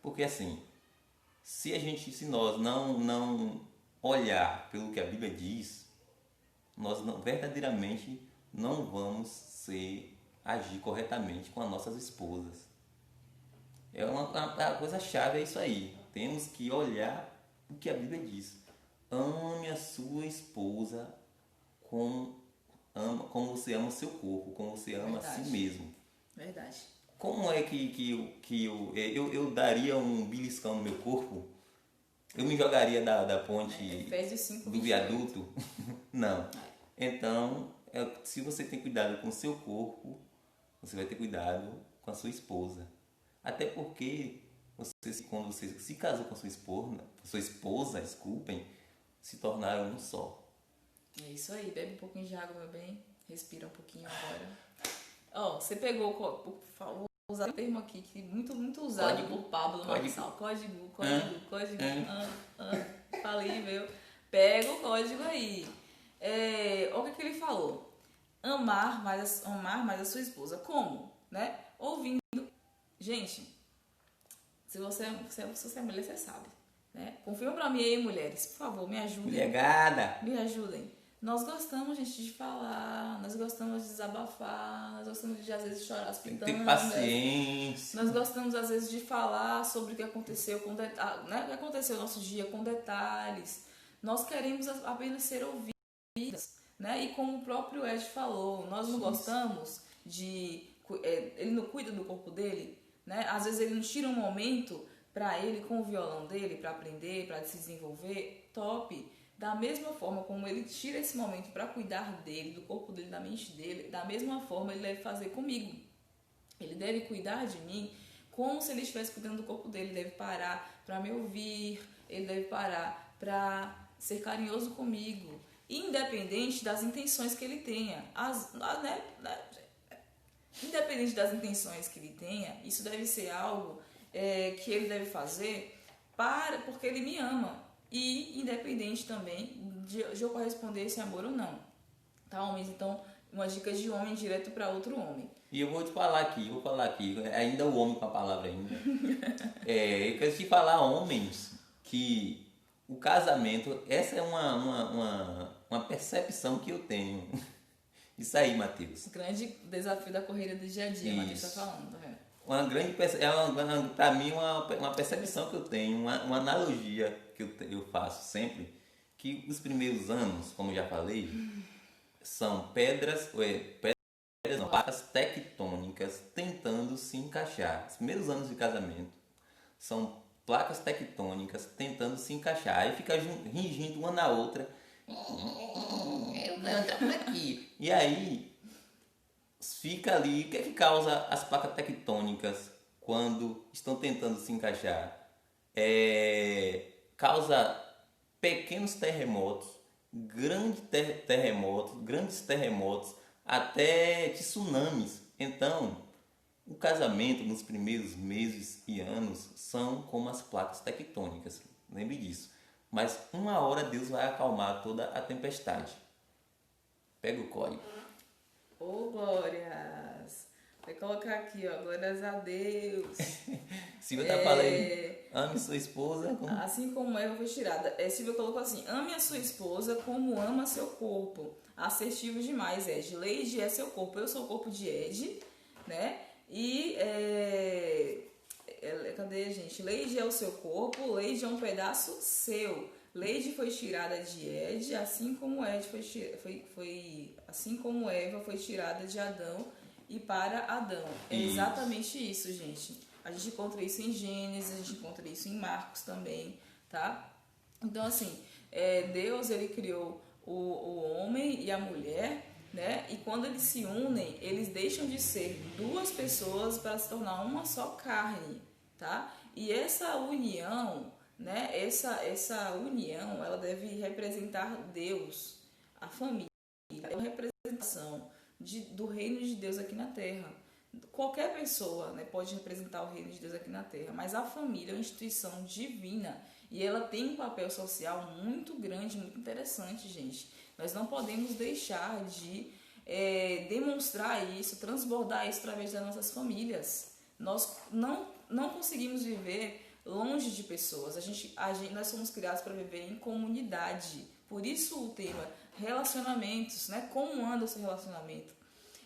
Porque assim, se nós não olhar pelo que a Bíblia diz, nós verdadeiramente não vamos agir corretamente com as nossas esposas. A coisa chave é isso aí. Temos que olhar o que a Bíblia diz. Ame a sua esposa como você ama o seu corpo, como você ama a si mesmo. Verdade. Como é que eu daria um beliscão no meu corpo? Eu me jogaria da ponte do viaduto? Não. Então, se você tem cuidado com o seu corpo, você vai ter cuidado com a sua esposa. Até porque quando você se casou com sua esposa, desculpem, se tornaram um só. É isso aí, bebe um pouquinho de água, meu bem. Respira um pouquinho agora. Ó, você pegou, por favor, vou usar um termo aqui que muito usado por Pablo Marçal. Código. Falei, meu. Pega o código aí. Olha o que ele falou. Amar mais a sua esposa. Como? Né? Ouvindo. Gente, se você é mulher, você sabe. Né? Confirma pra mim aí, mulheres. Por favor, me ajudem. Mulherada. Me ajudem. Nós gostamos, gente, de falar, nós gostamos de desabafar, nós gostamos de, às vezes, chorar as pitangas. Tem paciência. Nós gostamos, às vezes, de falar sobre o que aconteceu né? O que aconteceu no nosso dia com detalhes. Nós queremos apenas ser ouvidas, né? E como o próprio Ed falou, nós não gostamos de... ele não cuida do corpo dele, né? Às vezes ele não tira um momento para ele com o violão dele, para aprender, para se desenvolver, top. Da mesma forma como ele tira esse momento para cuidar dele, do corpo dele, da mente dele, da mesma forma ele deve fazer comigo. Ele deve cuidar de mim como se ele estivesse cuidando do corpo dele. Ele deve parar para me ouvir, ele deve parar para ser carinhoso comigo, independente das intenções que ele tenha. Independente das intenções que ele tenha, isso deve ser algo que ele deve fazer porque ele me ama. E independente também de eu corresponder a esse amor ou não. Tá, homens? Então, uma dica de homem direto para outro homem. E eu vou falar aqui, ainda o homem com a palavra ainda. Eu quero te falar, homens, que o casamento, essa é uma percepção que eu tenho. Isso aí, Matheus. O grande desafio da corrida do dia a dia, Matheus está falando, tá vendo? Para mim, uma percepção que eu tenho, uma analogia que eu faço sempre, que os primeiros anos, como eu já falei, são placas tectônicas tentando se encaixar. Os primeiros anos de casamento são placas tectônicas tentando se encaixar. Aí fica ringindo uma na outra. Eu não, aqui. E aí fica ali. O que é que causa as placas tectônicas quando estão tentando se encaixar? Causa pequenos terremotos, grandes terremotos, até tsunamis. Então, o casamento nos primeiros meses e anos são como as placas tectônicas. Lembre disso. Mas uma hora Deus vai acalmar toda a tempestade. Pega o código. Ô, glórias! Vai colocar aqui, ó, glórias a Deus. Silvia tá falando aí, ame sua esposa. Assim como Eva foi tirada. Silvia colocou assim, ame a sua esposa como ama seu corpo. Assertivo demais, Ed. Leide é seu corpo. Eu sou o corpo de Ed, né? E, cadê, gente? Leide é o seu corpo, Leide é um pedaço seu. Leide foi tirada de Ed, assim como assim como Eva foi tirada de Adão e para Adão. É exatamente isso, gente. A gente encontra isso em Gênesis, a gente encontra isso em Marcos também, tá? Então, assim, Deus, ele criou o homem e a mulher, né? E quando eles se unem, eles deixam de ser duas pessoas para se tornar uma só carne, tá? E essa união, né? Essa união, ela deve representar Deus, a família, é uma representação do reino de Deus aqui na Terra. Qualquer pessoa, né, pode representar o reino de Deus aqui na Terra, mas a família é uma instituição divina e ela tem um papel social muito grande, muito interessante, gente. Nós não podemos deixar de demonstrar isso, transbordar isso através das nossas famílias. Nós não conseguimos viver longe de pessoas. Nós somos criados para viver em comunidade. Por isso o tema relacionamentos, né? Como anda o seu relacionamento?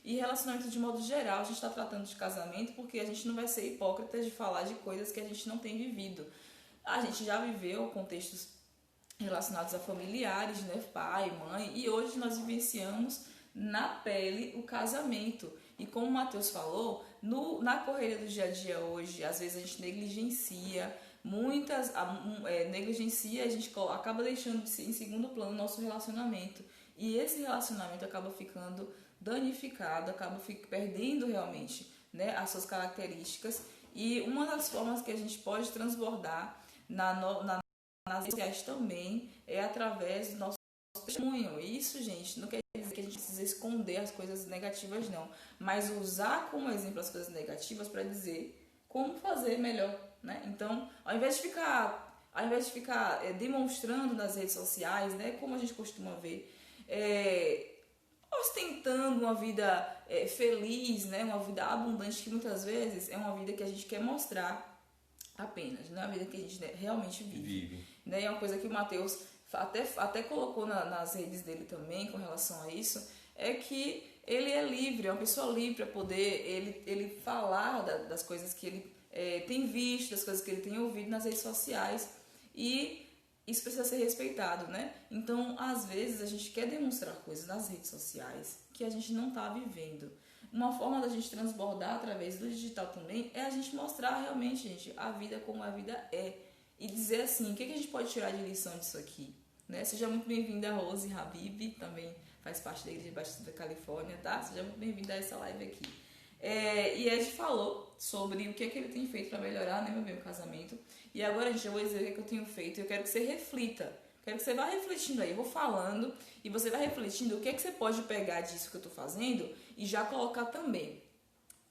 E relacionamento de modo geral, a gente está tratando de casamento porque a gente não vai ser hipócrita de falar de coisas que a gente não tem vivido. A gente já viveu contextos relacionados a familiares, né? Pai, mãe, e hoje nós vivenciamos na pele o casamento. E como o Matheus falou, na correria do dia a dia hoje, às vezes a gente negligencia, a gente acaba deixando em segundo plano o nosso relacionamento. E esse relacionamento acaba ficando danificado, acaba perdendo realmente, né, as suas características. E uma das formas que a gente pode transbordar nas redes sociais também é através do nosso testemunho. Isso, gente, não quer dizer que a gente precisa esconder as coisas negativas, não, mas usar como exemplo as coisas negativas para dizer como fazer melhor, né? Então, ao invés de ficar demonstrando nas redes sociais, né, como a gente costuma ver, ostentando uma vida feliz, né, uma vida abundante, que muitas vezes é uma vida que a gente quer mostrar apenas, não é uma vida que a gente realmente vive. Né? É uma coisa que o Matheus até colocou nas redes dele também com relação a isso, é que ele é livre, é uma pessoa livre para poder ele falar das coisas que ele tem visto, das coisas que ele tem ouvido nas redes sociais, e isso precisa ser respeitado, né? Então, às vezes, a gente quer demonstrar coisas nas redes sociais que a gente não está vivendo. Uma forma da gente transbordar através do digital também é a gente mostrar realmente, gente, a vida como a vida é. E dizer assim, o que a gente pode tirar de lição disso aqui? Né? Seja muito bem-vinda, Rose Habib, também faz parte da Igreja Batista da Califórnia, tá? Seja muito bem-vinda a essa live aqui. E Ed falou sobre o que ele tem feito para melhorar, né, meu bem, o casamento. E agora, gente, eu vou dizer o que eu tenho feito. Eu quero que você reflita. Quero que você vá refletindo aí. Eu vou falando e você vai refletindo o que você pode pegar disso que eu tô fazendo e já colocar também.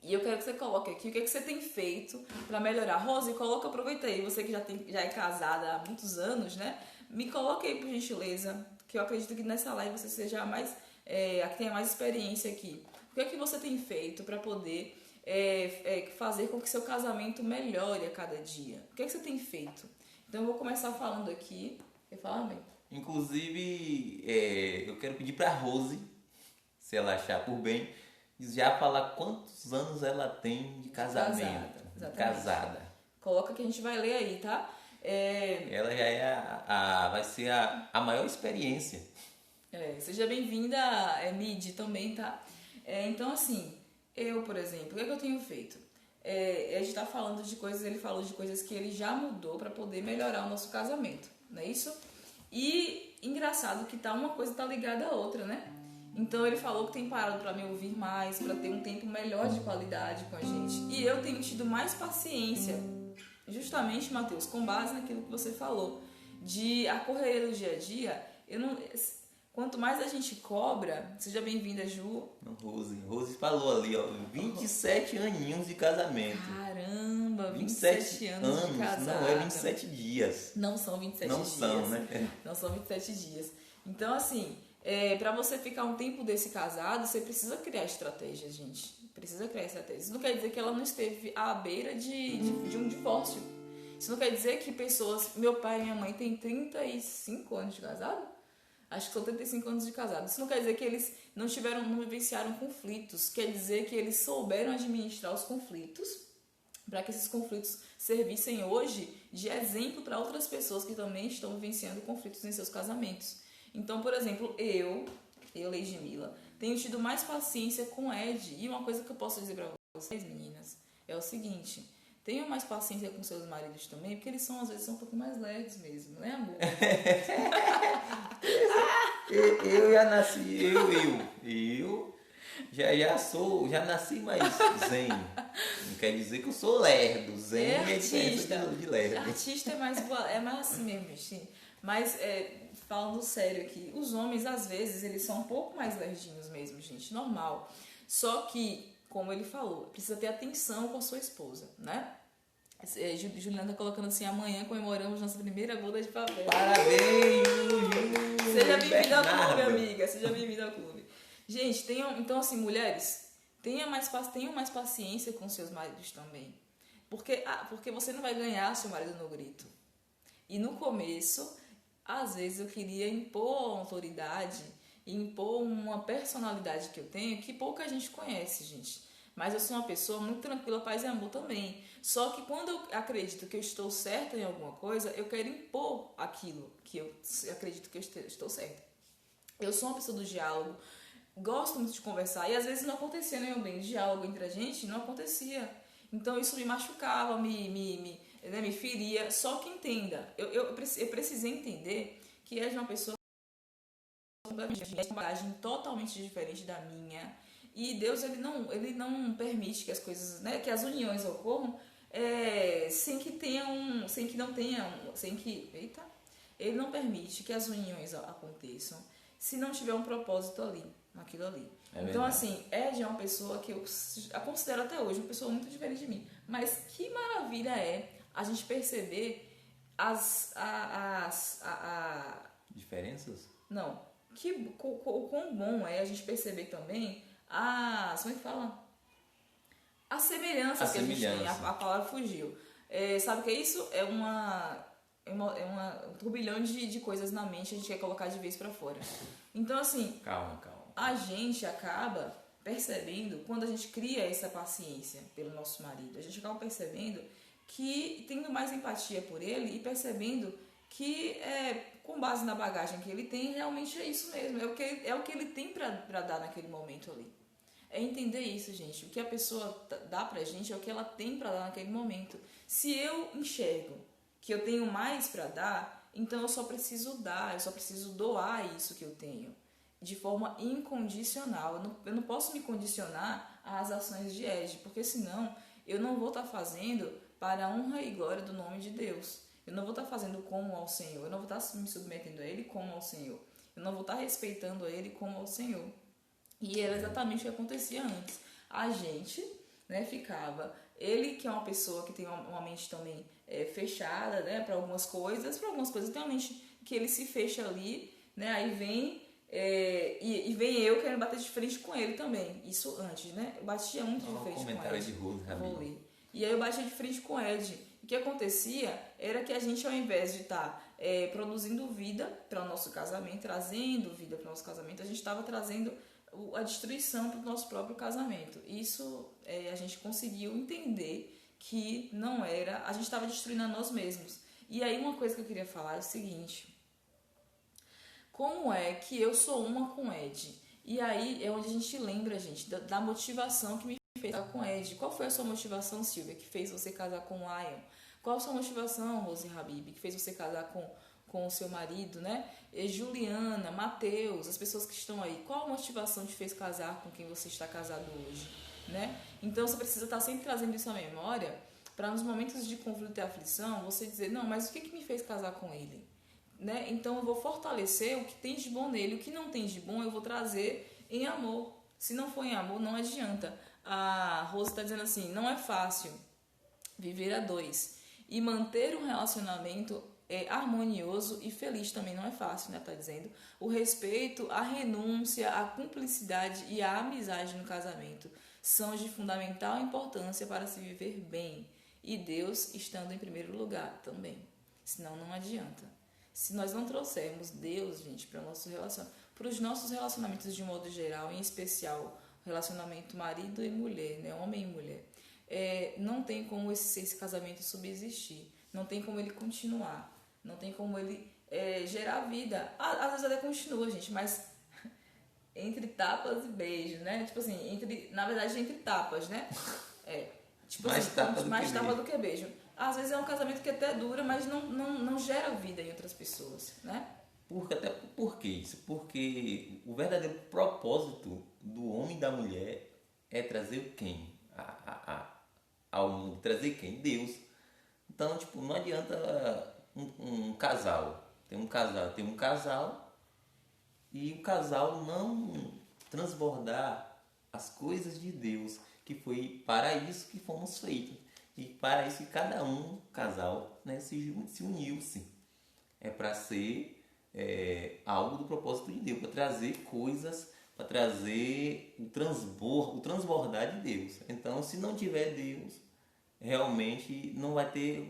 E eu quero que você coloque aqui o que você tem feito para melhorar. Rose, aproveita aí. Você que já é casada há muitos anos, né? Me coloque aí, por gentileza, que eu acredito que nessa live você seja a que tenha mais experiência aqui. O que você tem feito para poder fazer com que seu casamento melhore a cada dia? O que você tem feito? Então eu vou começar falando aqui. Quer falar, bem? Inclusive, eu quero pedir para Rose se ela achar por bem, já falar quantos anos ela tem de casamento. Casada. Coloca que a gente vai ler aí, tá? Ela já é vai ser a maior experiência. Seja bem-vinda, Mid, também, tá? Então, assim, eu, por exemplo, o que é que eu tenho feito? A gente tá falando de coisas, ele falou de coisas que ele já mudou para poder melhorar o nosso casamento, não é isso? E engraçado que uma coisa tá ligada à outra, né? Então ele falou que tem parado para me ouvir mais, para ter um tempo melhor de qualidade com a gente. E eu tenho tido mais paciência, justamente, Matheus, com base naquilo que você falou, de a correria do dia a dia. Quanto mais a gente cobra, seja bem-vinda, Ju. Rose falou ali, ó, 27 aninhos de casamento. Caramba, 27 anos de casada. Não é 27 dias. Não são 27 não dias. Não são, né? Não são 27 dias. Então, assim, pra você ficar um tempo desse casado, você precisa criar estratégias, gente. Precisa criar estratégias. Isso não quer dizer que ela não esteve à beira de um divórcio. Isso não quer dizer que pessoas... Meu pai e minha mãe têm 35 anos de casado. Acho que são 35 anos de casado. Isso não quer dizer que eles não vivenciaram conflitos. Quer dizer que eles souberam administrar os conflitos para que esses conflitos servissem hoje de exemplo para outras pessoas que também estão vivenciando conflitos em seus casamentos. Então, por exemplo, eu, Leidmila, tenho tido mais paciência com o Ed. E uma coisa que eu posso dizer para vocês, meninas, é o seguinte... Tenham mais paciência com seus maridos também, porque eles às vezes são um pouco mais leves mesmo, né, amor? Eu já nasci, eu já nasci mais zen. Não quer dizer que eu sou lerdo, zen é artista, de lerdo. Artista é mais assim mesmo, sim. Mas, falando sério aqui, os homens, às vezes, eles são um pouco mais lerdinhos mesmo, gente, normal. Só que, como ele falou, precisa ter atenção com a sua esposa, né? Juliana tá colocando assim, amanhã comemoramos nossa primeira boda de papel. Parabéns, Ju! Seja bem-vinda ao clube, amiga. Seja bem-vinda ao clube. Gente, então assim, mulheres, tenham mais paciência com seus maridos também. Porque você não vai ganhar seu marido no grito. E no começo, às vezes eu queria impor autoridade, impor uma personalidade que eu tenho que pouca gente conhece, gente. Mas eu sou uma pessoa muito tranquila, paz e amor também. Só que quando eu acredito que eu estou certa em alguma coisa, eu quero impor aquilo que eu acredito que eu estou certa. Eu sou uma pessoa do diálogo, gosto muito de conversar. E às vezes não acontecia, né, meu bem? Diálogo entre a gente não acontecia. Então isso me machucava, me feria. Só que entenda, eu precisei entender que é de uma pessoa com uma bagagem totalmente diferente da minha. E Deus, ele não permite que as coisas, né, que as uniões ocorram ele não permite que as uniões aconteçam se não tiver um propósito naquilo ali. Então, assim, Ed é uma pessoa que eu a considero até hoje uma pessoa muito diferente de mim. Mas que maravilha é a gente perceber as diferenças? Não. O quão bom é a gente perceber também como é que fala? As semelhanças que a gente tem. A palavra fugiu. Sabe o que é isso? É um turbilhão de coisas na mente, a gente quer colocar de vez pra fora. Então, assim, calma. A gente acaba percebendo, quando a gente cria essa paciência pelo nosso marido, a gente acaba percebendo que tendo mais empatia por ele e percebendo que com base na bagagem que ele tem, realmente é isso mesmo, é o que ele tem pra dar naquele momento ali. É entender isso, gente. O que a pessoa dá pra gente é o que ela tem pra dar naquele momento. Se eu enxergo que eu tenho mais pra dar, então eu só preciso dar, eu só preciso doar isso que eu tenho. De forma incondicional. Eu não posso me condicionar às ações de Ed, porque senão eu não vou estar fazendo para a honra e glória do nome de Deus. Eu não vou estar fazendo como ao Senhor. Eu não vou estar me submetendo a Ele como ao Senhor. Eu não vou estar respeitando a Ele como ao Senhor. E era exatamente o que acontecia antes. A gente, né, ficava... Ele, que é uma pessoa que tem uma mente também fechada, né, para algumas coisas tem uma mente que ele se fecha ali, né, aí vem... e vem eu querendo bater de frente com ele também. Isso antes, né? Eu batia muito de frente com o Ed. De Rose, vou ler. E aí eu batia de frente com o Ed. O que acontecia era que a gente, ao invés de estar produzindo vida para o nosso casamento, trazendo vida para o nosso casamento, a gente estava trazendo a destruição do nosso próprio casamento. Isso a gente conseguiu entender que não era, a gente estava destruindo a nós mesmos. E aí uma coisa que eu queria falar é o seguinte: como é que eu sou uma com Ed? E aí é onde a gente lembra, gente, da motivação que me fez casar com Ed. Qual foi a sua motivação, Silvia, que fez você casar com Lion? Qual a sua motivação, Rose Habib, que fez você casar com o seu marido, né? E Juliana, Mateus, as pessoas que estão aí. Qual a motivação te fez casar com quem você está casado hoje, né? Então você precisa estar sempre trazendo isso à memória para nos momentos de conflito e aflição você dizer, não, mas o que me fez casar com ele? Né? Então eu vou fortalecer o que tem de bom nele, o que não tem de bom eu vou trazer em amor. Se não for em amor, não adianta. A Rose está dizendo assim, não é fácil viver a dois e manter um relacionamento harmonioso e feliz também não é fácil, né? Tá dizendo. O respeito, a renúncia, a cumplicidade e a amizade no casamento são de fundamental importância para se viver bem e Deus estando em primeiro lugar também. Senão não adianta. Se nós não trouxermos Deus, gente, para os nossos relacionamentos de modo geral, em especial o relacionamento marido e mulher, né, homem e mulher, não tem como esse casamento subsistir, não tem como ele continuar, não tem como ele gerar vida. Às vezes até continua, gente, mas entre tapas e beijos, né? Tipo assim, na verdade entre tapas, né? Tipo mais assim, mais tapa do que beijo. Às vezes é um casamento que até dura, mas não gera vida em outras pessoas, né? Por que isso? Porque o verdadeiro propósito do homem e da mulher é trazer quem? Ao mundo. Trazer quem? Deus. Então, tipo, não adianta um casal. Tem um casal e o casal não transbordar as coisas de Deus, que foi para isso que fomos feitos. E para isso que cada casal, né, se uniu-se. É para ser algo do propósito de Deus, para trazer coisas, para trazer o transbordar de Deus. Então, se não tiver Deus, realmente não vai ter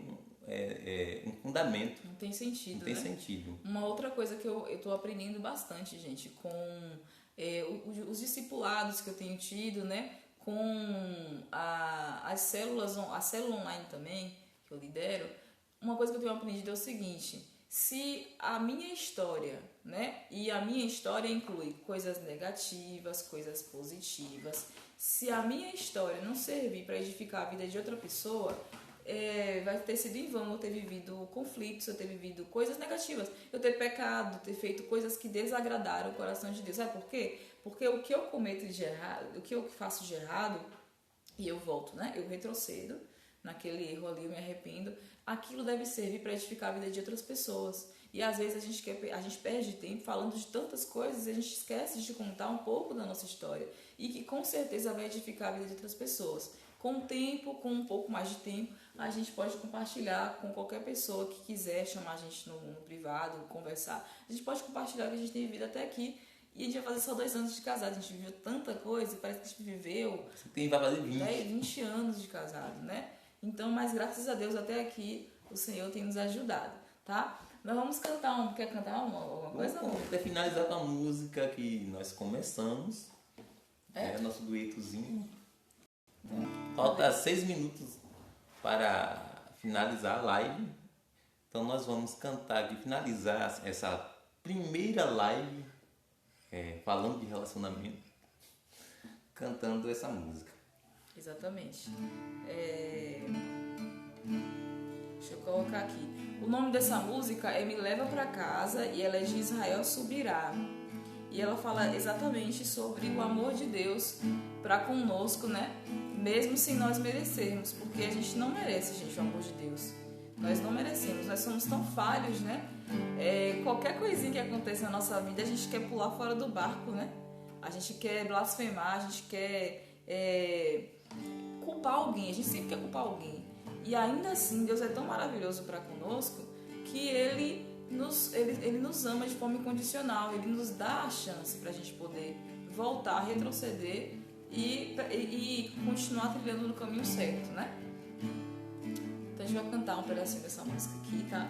um fundamento. Não tem sentido, Não tem né? sentido. Uma outra coisa que eu estou aprendendo bastante, gente, com os discipulados que eu tenho tido, né? Com a célula online também, que eu lidero, uma coisa que eu tenho aprendido é o seguinte: se a minha história, né, e a minha história inclui coisas negativas, coisas positivas, se a minha história não servir para edificar a vida de outra pessoa, vai ter sido em vão eu ter vivido conflitos, eu ter vivido coisas negativas, eu ter pecado, ter feito coisas que desagradaram o coração de Deus. Sabe por quê? Porque o que eu cometo de errado, o que eu faço de errado, e eu volto, né? Eu retrocedo naquele erro ali, eu me arrependo. Aquilo deve servir para edificar a vida de outras pessoas. E às vezes a gente perde tempo falando de tantas coisas e a gente esquece de contar um pouco da nossa história. E que com certeza vai edificar a vida de outras pessoas. Com o tempo, com um pouco mais de tempo, a gente pode compartilhar com qualquer pessoa que quiser chamar a gente no privado, conversar. A gente pode compartilhar o que a gente tem vivido até aqui. E a gente vai fazer só 2 anos de casado. A gente viveu tanta vai parece que a gente viveu Vai fazer 20 anos de casado, né? Então, mas graças a Deus até aqui o Senhor tem nos ajudado, tá? Nós vamos cantar quer cantar alguma coisa? Vamos até finalizar com a música que nós começamos. Nosso duetozinho. Falta 6 minutos para finalizar a live. Então nós vamos cantar aqui, finalizar essa primeira live falando de relacionamento, cantando essa música. Exatamente. Deixa eu colocar aqui. O nome dessa música é Me Leva Pra Casa e ela é de Israel Subirá. E ela fala exatamente sobre o amor de Deus para conosco, né? Mesmo sem nós merecermos, porque a gente não merece, gente, o amor de Deus. Nós não merecemos, nós somos tão falhos, né? Qualquer coisinha que aconteça na nossa vida, a gente quer pular fora do barco, né? A gente quer blasfemar, a gente quer culpar alguém, a gente sempre quer culpar alguém. E ainda assim, Deus é tão maravilhoso para conosco que Ele nos ama de forma incondicional, Ele nos dá a chance para a gente poder voltar, retroceder e continuar trilhando no caminho certo, né? Então a gente vai cantar um pedacinho dessa música aqui, tá?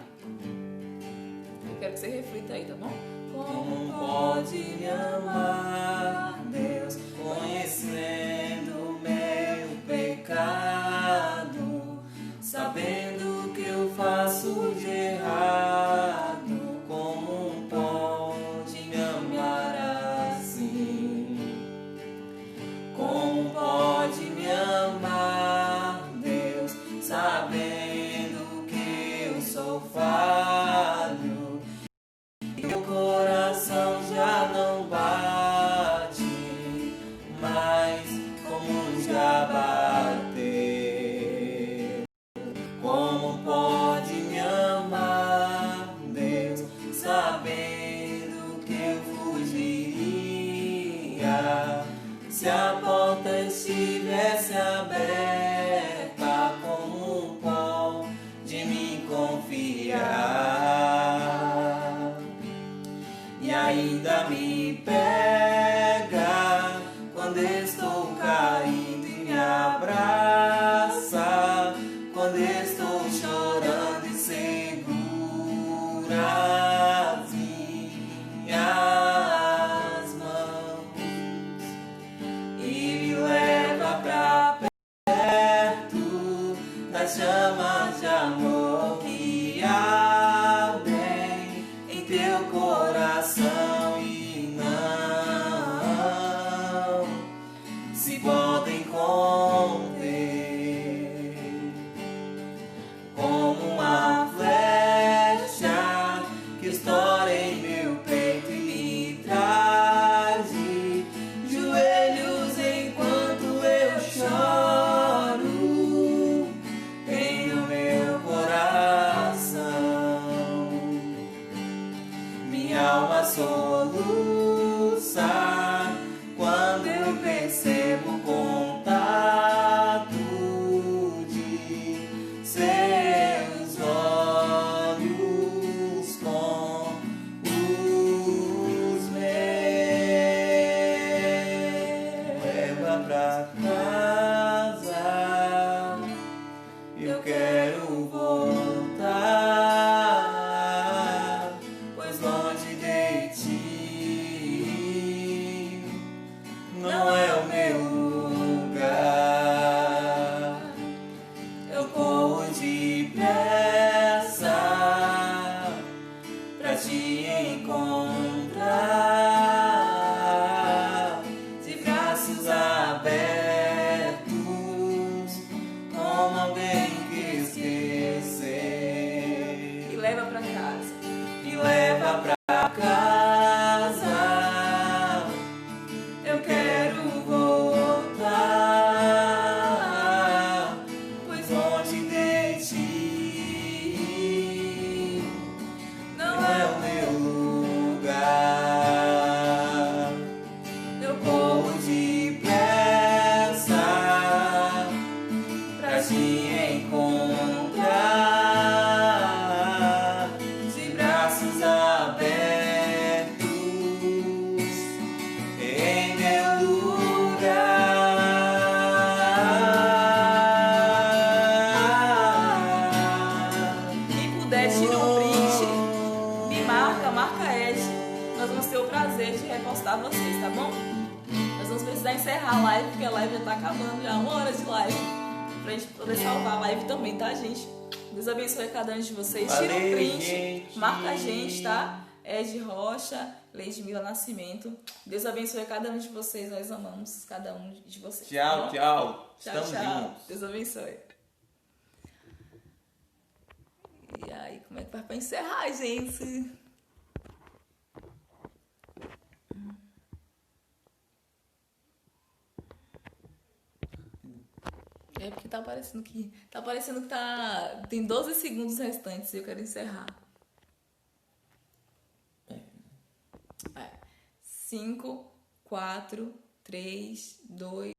Eu quero que você reflita aí, tá bom? Como pode me amar, Deus, conhecendo meu pecado, sabendo que eu faço de errado? Como pode me amar assim? Como pode me amar, Deus, sabendo que eu sou falho? Meu coração já não bate mais como já bateu. Como pode me amar, Deus, sabendo que eu fugiria se a porta estivesse aberta? Como pode me confiar? E ainda me pega quando estou caindo e me abraça, quando estou chorando e segura as minhas mãos e me leva pra perto das chamas de amor que ardem em teu coração e não se podem conter. Como uma flecha que estoura em meu peito e me traz de joelhos enquanto eu choro em o meu coração. Minha alma soluça quando eu percebo o contato de seus olhos com os meus. Leva pra casa, eu quero voltar, pois longe de ti não é o meu lugar. Eu corro depressa pra te encontrar, de braços abertos, como alguém que esqueceu. E leva pra casa. Me leva pra casa, eu quero voltar, pois longe de ti não é o meu lugar. Eu corro depressa pra te encontrar, de braços abertos em meu lugar. Quem puder, tira um print, me marca Ed. Nós vamos ter o prazer de repostar vocês, tá bom? Nós vamos precisar encerrar a live, porque a live já tá acabando, já 1 hora de live. Pra gente poder salvar a live também, tá, gente? Deus abençoe cada um de vocês. Tira um Valeu, print, gente. marca a gente, tá? Ed Rocha, Leidmila Nascimento. Deus abençoe cada um de vocês. Nós amamos cada um de vocês. tá Tchau, bom? tchau. Tchau, Estamos tchau. juntos. Deus abençoe. E aí, como é que faz pra encerrar, gente? É porque tá parecendo que tem 12 segundos restantes e eu quero encerrar. 5, 4, 3, 2